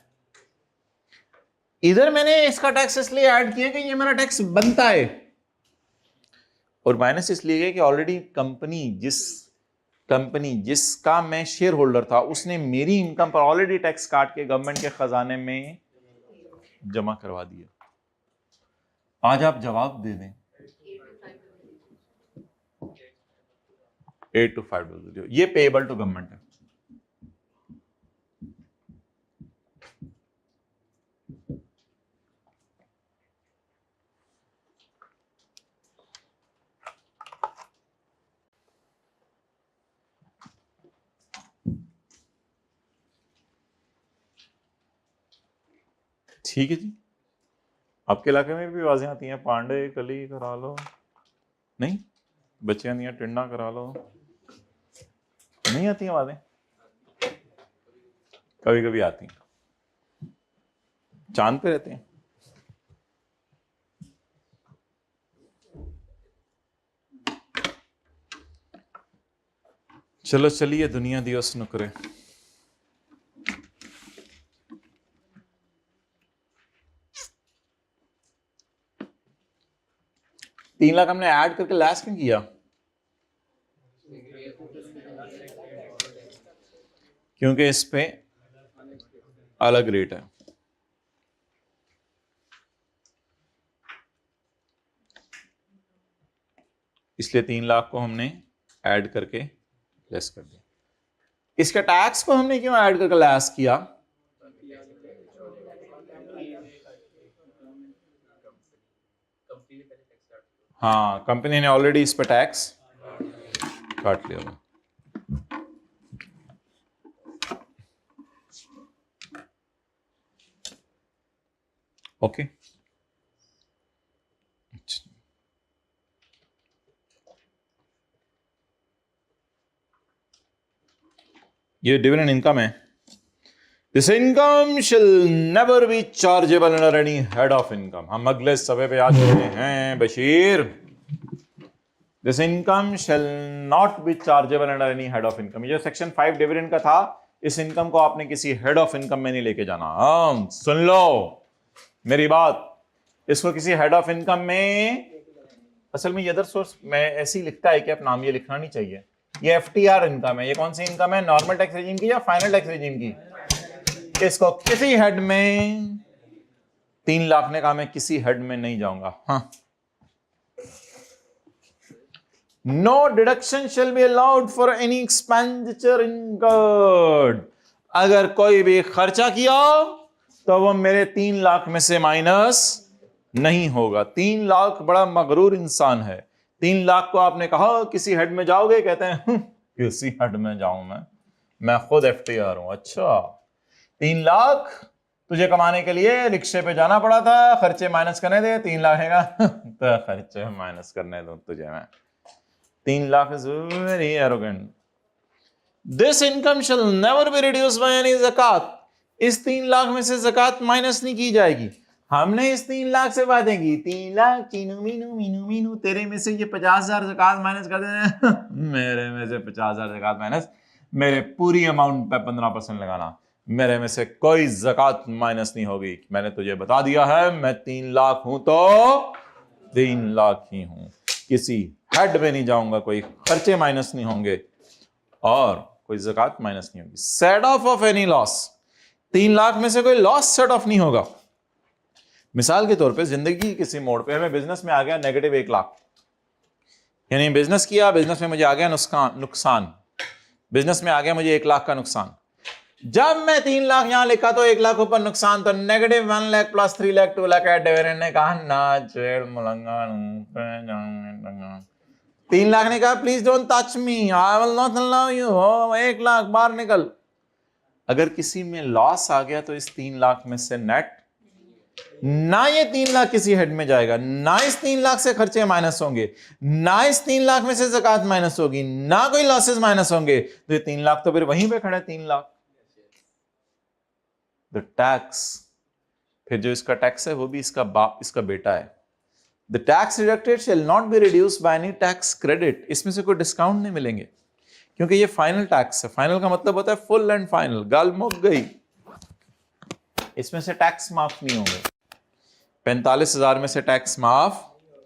इधर मैंने इसका टैक्स इसलिए ऐड किया कि ये मेरा टैक्स बनता है, और माइनस इसलिए किया कि ऑलरेडी कंपनी जिसका मैं शेयर होल्डर था उसने मेरी इनकम पर ऑलरेडी टैक्स काट के गवर्नमेंट के खजाने में जमा करवा दिया। आज आप जवाब दे दें 8 to 5, ये पेएबल टू गवर्नमेंट है। ठीक है जी। आपके इलाके में भी आवाजें आती हैं, पांडे कली करा लो, नहीं बच्चियां दियां टिंडा करा लो, नहीं आती आवाजें? कभी कभी आती हैं, चांद पे रहते हैं। चलो चलिए, दुनिया दिवस नुकरे। तीन लाख हमने ऐड करके लेस क्यों किया? क्योंकि इस पे अलग रेट है। इसलिए 3 लाख को हमने ऐड करके लेस कर दिया। इसके टैक्स को हमने क्यों ऐड करके लेस किया? हाँ, कंपनी ने ऑलरेडी इस पर टैक्स काट लिया था। ओके, ये डिविडेंड इनकम है। दिस इनकम शिल never be chargeable under any head of income. हम अगले सफे पे आ चुके हैं बशीर। दिस इनकम शिल not be chargeable under any head of income. ये जो सेक्शन 5 डिविडेंड का था, इस इनकम को आपने किसी हेड ऑफ इनकम में नहीं लेके जाना। सुन लो मेरी बात, इसको किसी हेड ऑफ इनकम में, असल में ये अदर सोर्स में ऐसे ही लिखता है कि आप नाम ये लिखना नहीं चाहिए। ये FTR इनकम है। ये कौन सी इनकम है? नॉर्मल टैक्स रेजिम की या फाइनल टैक्स रेजिम की? इसको किसी हेड में 3 लाख ने कहा मैं किसी हेड में नहीं जाऊंगा। हाँ, no deduction shall be allowed for any expenditure incurred. अगर कोई भी खर्चा किया तो वो मेरे 3 लाख में से माइनस नहीं होगा। 3 लाख बड़ा मगरूर इंसान है। 3 लाख को आपने कहा किसी हेड में जाओगे, कहते हैं किसी हेड में जाऊं मैं खुद FTR हूं। अच्छा, 3 लाख तुझे कमाने के लिए रिक्शे पे जाना पड़ा था, खर्चे माइनस करने दे, 3 लाख है तो खर्चे माइनस करने दो तुझे मैं। 3 lakh is very arrogant. This income shall never be reduced by any ज़कात। इस 3 लाख में से ज़कात माइनस नहीं की जाएगी। हमने इस 3 लाख से बातें की, 3 लाख चीनू मीनू मीनू मीनू, तेरे में से ये 50,000 ज़कात माइनस कर देना मेरे में से 50,000 ज़कात माइनस, मेरे पूरी अमाउंट पे 15% लगाना, मेरे में से कोई ज़कात माइनस नहीं होगी। मैंने तुझे बता दिया है मैं 3 लाख हूं तो 3 लाख ही हूं, किसी हेड में नहीं जाऊंगा, कोई खर्चे माइनस नहीं होंगे और कोई ज़कात माइनस नहीं होगी। Set of any loss, 3 lakh में से कोई लॉस सेट ऑफ नहीं होगा। मिसाल के तौर पे जिंदगी किसी मोड़ पे हमें बिजनेस में आ गया नेगेटिव 1 लाख, यानी बिजनेस किया, बिजनेस में मुझे आ गया नुकसान, बिजनेस में आ गया मुझे 1 लाख का नुकसान। जब मैं 3 लाख यहां लिखा तो 1 लाख ऊपर नुकसान, तो -1 लाख प्लस 3 लाख 2 लाख डिविडेंड ने कहा ना चेड़ मुलंगा 3 लाख ने कहा please don't touch me, I will not allow you, 1 lakh बाहर निकल। अगर किसी में लॉस आ गया तो इस 3 लाख में से नेट ना ये 3 लाख किसी हेड में जाएगा, ना इस 3 लाख से खर्चे माइनस होंगे, ना इस 3 लाख में से ज़कात माइनस होगी, ना कोई लॉसेस माइनस होंगे, तो ये 3 लाख तो फिर वहीं पे खड़े 3 लाख। द टैक्स, फिर जो इसका टैक्स है वो भी इसका बाप इसका बेटा है। The tax deducted shall not be reduced by any tax credit, इसमें से कोई डिस्काउंट नहीं मिलेंगे क्योंकि ये फाइनल टैक्स है। फाइनल का मतलब होता है फुल एंड फाइनल, गाल मुक गई, इसमें से टैक्स माफ नहीं होंगे, 45,000 में से टैक्स माफ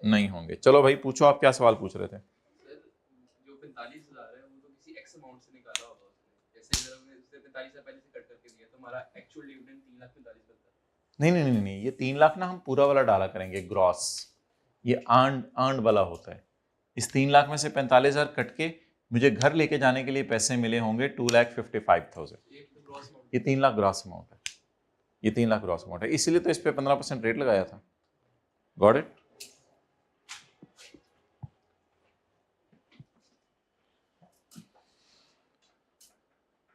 नहीं होंगे। चलो भाई पूछो, आप क्या सवाल पूछ रहे थे? जो 45,000 है वो तो किसी एक्स अमाउंट से निकाला होगा उसने, जैसे अगर हमने उससे 45,000 पहले से कट करके दिया तो हमारा एक्चुअल डिविडेंड 3,45,000 बनता है। नहीं, ये 3 लाख ना हम पूरा वाला डाला करेंगे ग्रॉस, ये अर्न वाला होता है। इस 3 लाख में से 45,000 कट के मुझे घर लेके जाने के लिए पैसे मिले होंगे 2,55,000, ये 3 लाख ग्रॉस अमाउंट है, ये 3 लाख ग्रॉस अमाउंट है, इसीलिए तो इस पे 15% रेट लगाया था। Got it?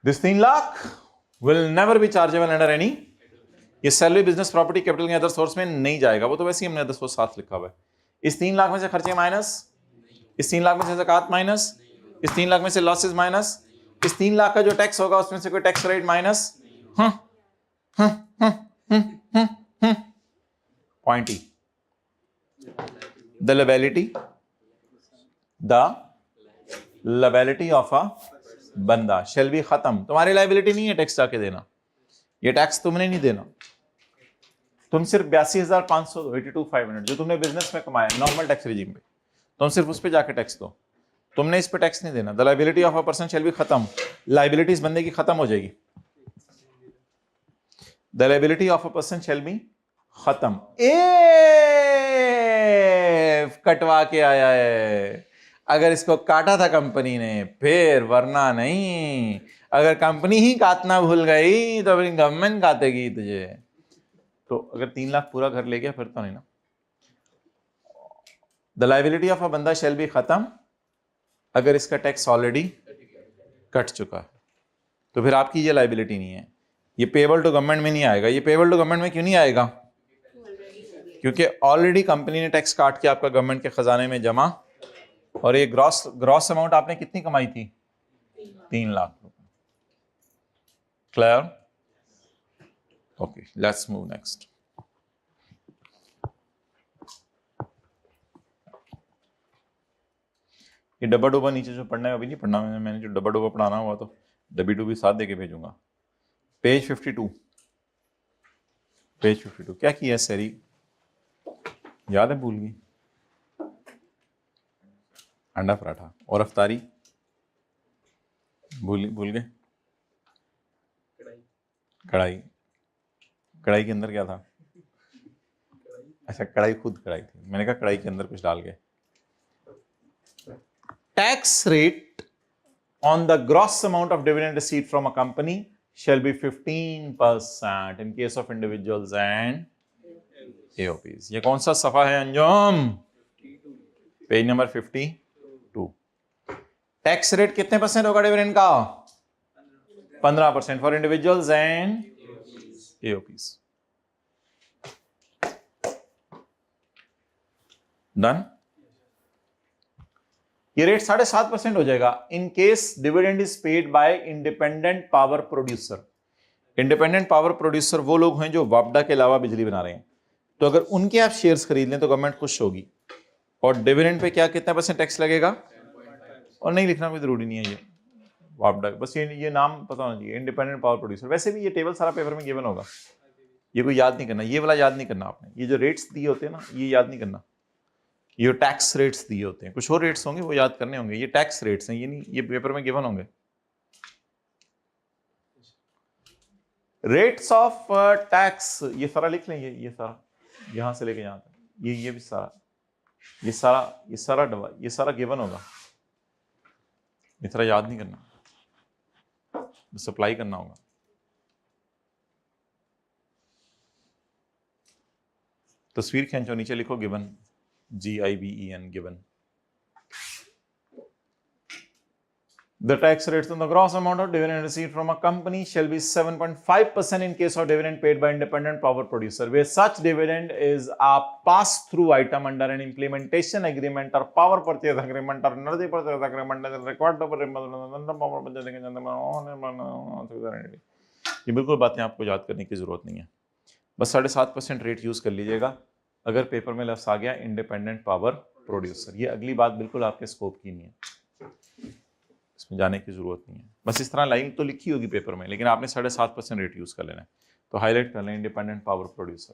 This 3 lakh will never be chargeable under any, ये सैलरी बिजनेस प्रॉपर्टी कैपिटल के अदर सोर्स में नहीं जाएगा, वो तो वैसे ही हमने अदर सोर्स साथ लिखा हुआ है। इस 3 लाख में से खर्चे माइनस, इस 3 लाख में से ज़कात माइनस, इस 3 लाख में से लॉसेस माइनस, इस 3 लाख का जो टैक्स होगा उसमें से कोई tax rate minus. Point E, the liability of a बंदा शेल बी खत्म। तुम्हारी लायबिलिटी नहीं है टैक्स जाके देना, ये टैक्स तुमने नहीं देना, तुम सिर्फ 82,500 दो, 82,500 जो तुमने बिजनेस में कमाया नॉर्मल टैक्स रिजीम पे, तुम सिर्फ उस पे जाके टैक्स दो, तुमने इस पे टैक्स नहीं देना। The liability of a person shall be खत्म, लायबिलिटी इस बंदे की खत्म हो जाएगी। The liability of a person shall be खत्म, कटवा के आया है, अगर इसको काटा था कंपनी ने फिर, वरना नहीं। अगर कंपनी ही काटना भूल गई तो फिर गवर्नमेंट काटेगी तुझे। तो अगर 3 लाख पूरा घर ले गया फिर तो नहीं ना। द लायबिलिटी ऑफ अ बंदा शेल बी खत्म, अगर इसका टैक्स ऑलरेडी कट चुका है तो फिर आपकी ये लायबिलिटी नहीं है, ये पेबल टू गवर्नमेंट में नहीं आएगा। ये पेबल टू गवर्नमेंट में क्यों नहीं आएगा? क्योंकि ऑलरेडी कंपनी ने टैक्स काट के आपका गवर्नमेंट के खजाने में जमा, और ये ग्रॉस अमाउंट आपने कितनी कमाई थी? 3 लाख रुपए। Clear? Okay, let's move next. ये डब्बा डुब्बा नीचे जो पढ़ना है अभी नहीं पढ़ना, मैंने जो डब्बा डुब्बा पढ़ाना हुआ तो डब्बी डुब्बी साथ देके भेजूंगा। पेज 52, पेज 52 क्या किया सैरी? याद है? भूल गई। अंडा पराठा और अफ्तारी भूल गए। कढ़ाई, कढ़ाई के अंदर क्या था? अच्छा, कढ़ाई खुद कढ़ाई थी, मैंने कहा कढ़ाई के अंदर कुछ डाल के। Tax rate on the gross amount of dividend received from a company shall be 15% in case of individuals and AOPs। ये कौन सा सफा है Anjum? Page number 52। Tax rate कितने परसेंट होगा डिविडेंड का? 15% for individuals and AOPs। Done. ये rate 7.5% हो जाएगा in case dividend is paid by independent power producer. Independent power producer वो लोग हैं जो वापडा के अलावा बिजली बना रहे हैं, तो अगर उनके आप शेयर्स खरीद लें तो गवर्नमेंट खुश होगी। और डिविडेंड पे क्या कितना % टैक्स लगेगा? और नहीं लिखना कोई जरूरी नहीं है, ये वापडा, बस ये नाम पता होना चाहिए, इंडिपेंडेंट पावर प्रोड्यूसर। वैसे भी ये टेबल सारा पेपर में गिवन होगा, ये कोई याद नहीं करना, ये वाला याद नहीं करना आपने। ये जो रेट्स दिए होते हैं ना, ये याद नहीं करना। ये टैक्स रेट्स दिए होते हैं, कुछ और रेट्स होंगे वो याद करने होंगे, ये टैक्स रेट्स हैं, ये नहीं, ये पेपर में गिवन होंगे। रेट्स ऑफ टैक्स ये सारा लिख लेंगे, ये सारा यहां से लेके यहां तक, ये भी सारा, ये सारा गिवन होगा। ये सारा याद नहीं करना, सप्लाई करना होगा। तस्वीर खींचो, नीचे लिखो given, GIVEN, given. The tax rates on the gross amount of dividend received from a company shall be 7.5% in case of dividend paid by independent power producer, where such dividend is a pass-through item under an implementation agreement or power purchase agreement or energy purchase agreement as required to power purchase agreement. ये बिल्कुल बातें आपको याद करने की जरूरत नहीं है, बस 7.5% रेट यूज कर लीजिएगा अगर पेपर में लफ्ज आ गया इंडिपेंडेंट पावर प्रोड्यूसर. ये अगली बात बिल्कुल आपके स्कोप की नहीं है, इसमें जाने की जरूरत नहीं है. बस इस तरह लाइन तो लिखी होगी पेपर में, लेकिन आपने 7.5% रेट यूज कर लेना है. तो हाईलाइट कर लें independent power producer.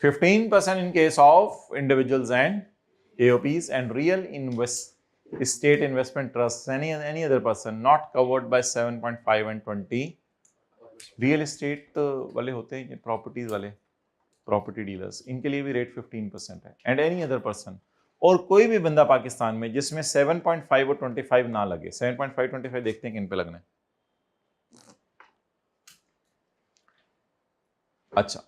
(15% in case of individuals and AOPs and real estate investment trusts, any other person not covered by 7.5 and 20. Real estate वाले होते हैं, प्रॉपर्टीज वाले, प्रॉपर्टी डीलर्स, इनके लिए भी रेट 15% है. एंड एनी अदर पर्सन, और कोई भी बंदा पाकिस्तान में जिसमें 7.5 और 25 ना लगे. 7.5 25 देखते हैं किन पे लगना है. अच्छा,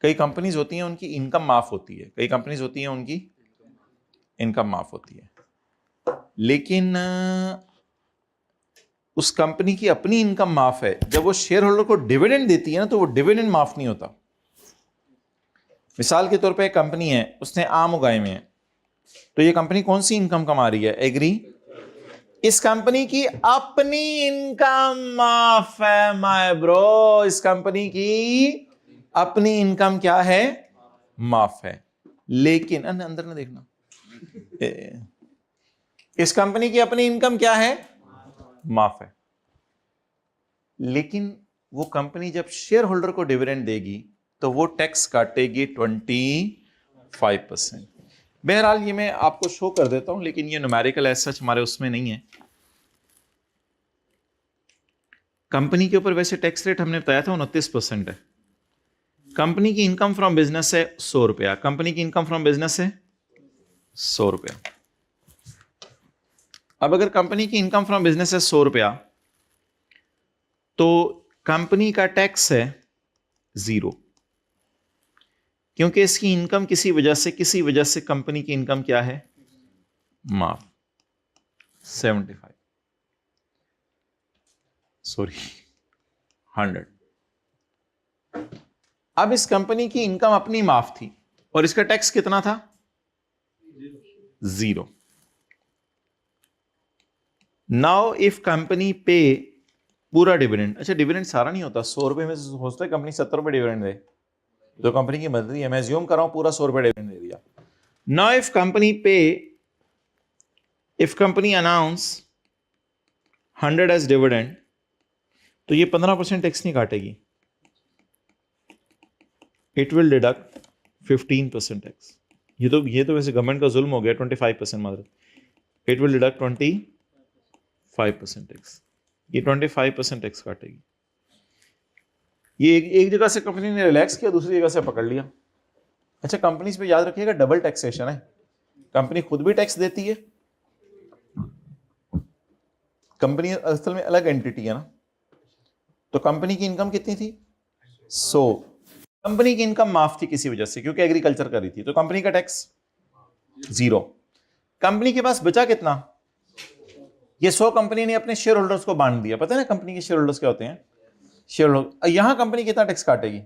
कई कंपनीज होती हैं उनकी इनकम माफ होती है, कई कंपनीज होती हैं उनकी इनकम माफ होती है, लेकिन उस कंपनी की अपनी इनकम माफ है. जब वो शेयर होल्डर को डिविडेंड देती है ना, तो वो डिविडेंड माफ नहीं होता. मिसाल के तौर पे एक कंपनी है, उसने आम उगाए हुए हैं, तो ये कंपनी कौन सी इनकम कमा रही है? एग्री. इस कंपनी की अपनी इनकम माफ है माय ब्रो. इस कंपनी की अपनी इनकम क्या है? माफ है. लेकिन अंदर ना देखना, इस कंपनी की अपनी इनकम क्या है? माफ है. लेकिन वो कंपनी जब शेयर होल्डर को डिविडेंड देगी तो वो टैक्स काटेगी 25%. बहरहाल ये मैं आपको शो कर देता हूं, लेकिन ये न्यूमेरिकल एज सच हमारे उसमें नहीं है. कंपनी के ऊपर वैसे टैक्स रेट हमने बताया था 29% है. कंपनी की इनकम फ्रॉम बिजनेस है 100 रुपया. कंपनी की इनकम फ्रॉम बिजनेस है 100 रुपया. अब अगर कंपनी की इनकम फ्रॉम बिजनेस है 100 रुपया, तो कंपनी का टैक्स है 0, क्योंकि इसकी इनकम किसी वजह से कंपनी की इनकम क्या है? माफ. 75 सॉरी 100. अब इस कंपनी की इनकम अपनी माफ थी और इसका टैक्स कितना था? 0. नाउ इफ कंपनी पे पूरा डिविडेंड, अच्छा डिविडेंड सारा नहीं होता, 100 रुपए में से हो सकता है कंपनी 70 रुपए डिविडेंड दे, तो कंपनी की मदद है, मैं ज्यूम कर रहा हूं पूरा 100 रुपए डिविडेंड दे दिया. Now if company announce 100 as dividend, तो ये 15% टैक्स नहीं काटेगी, इट विल डिडक्ट 15% टैक्स. ये तो वैसे गवर्नमेंट का जुल्म हो गया. 25% मात्र, इट विल डिडक्ट 25% टैक्स. ये 25% टैक्स काटेगी. ये एक जगह से कंपनी ने रिलैक्स किया, दूसरी जगह से पकड़ लिया. अच्छा, कंपनीज पे याद रखिएगा डबल टैक्सेशन है. कंपनी खुद भी टैक्स देती है, कंपनी असल में अलग एंटिटी है ना. तो कंपनी की इनकम कितनी थी? 100. कंपनी की इनकम माफ थी किसी वजह से, क्योंकि एग्रीकल्चर कर रही थी, तो कंपनी का टैक्स 0. कंपनी के पास बचा कितना? ये 100 कंपनी ने अपने शेयर होल्डर्स को बांट दिया. पता है ना कंपनी के शेयर होल्डर्स क्या होते हैं? Share holder. यहां कंपनी कितना टैक्स काटेगी?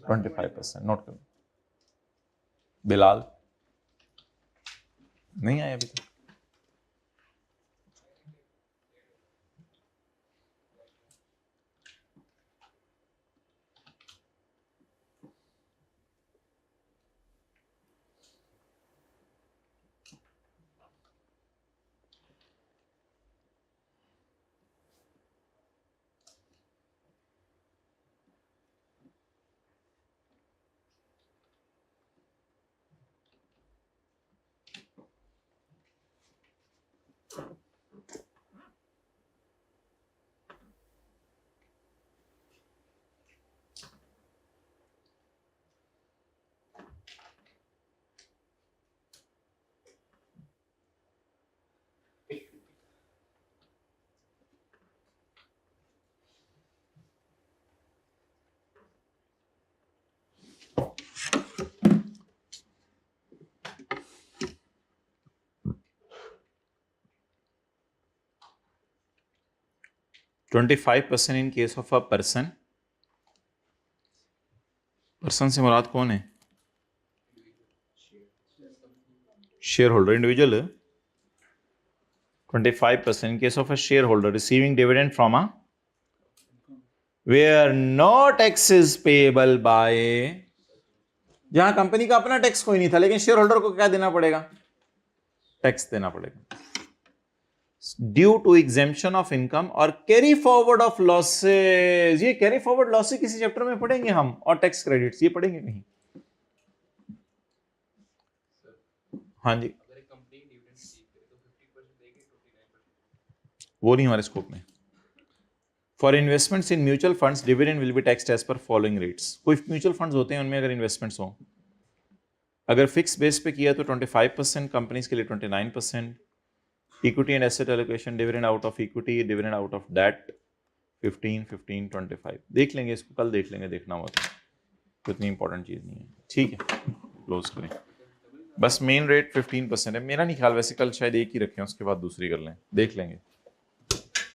25%. नोट करो. बिलाल नहीं आया अभी तक. 25% इन case of a person, person से मुराद कौन है? Share holder, individual. 25% in case of a shareholder receiving dividend from a where no tax is payable by, जहां कंपनी का अपना टैक्स कोई नहीं था लेकिन शेयर होल्डर को क्या देना पड़ेगा? टैक्स देना पड़ेगा। Due to exemption of income और कैरी फॉरवर्ड ऑफ लॉसेज। ये कैरी फॉरवर्ड लॉसेज किसी चैप्टर में पढ़ेंगे हम, और टैक्स क्रेडिट्स ये पढ़ेंगे कहीं? हाँ जी, वो नहीं हमारे स्कोप में। For investments in mutual funds dividend will be taxed as per following rates. कोई म्यूचुअल फंड्स होते हैं उनमें अगर इन्वेस्टमेंट्स हो, अगर फिक्स बेस पे किया तो 25%, कंपनीज के लिए 29%, equity and asset allocation, dividend out of equity, dividend out of debt 15, 15, 25। देख लेंगे इसको, कल देख लेंगे, देखना हुआ तो इतनी इंपॉर्टेंट चीज नहीं है। ठीक है, क्लोज करें। बस मेन रेट 15% है। मेरा नहीं ख्याल, वैसे कल शायद एक ही रखें, उसके बाद दूसरी कर लें, देख लेंगे।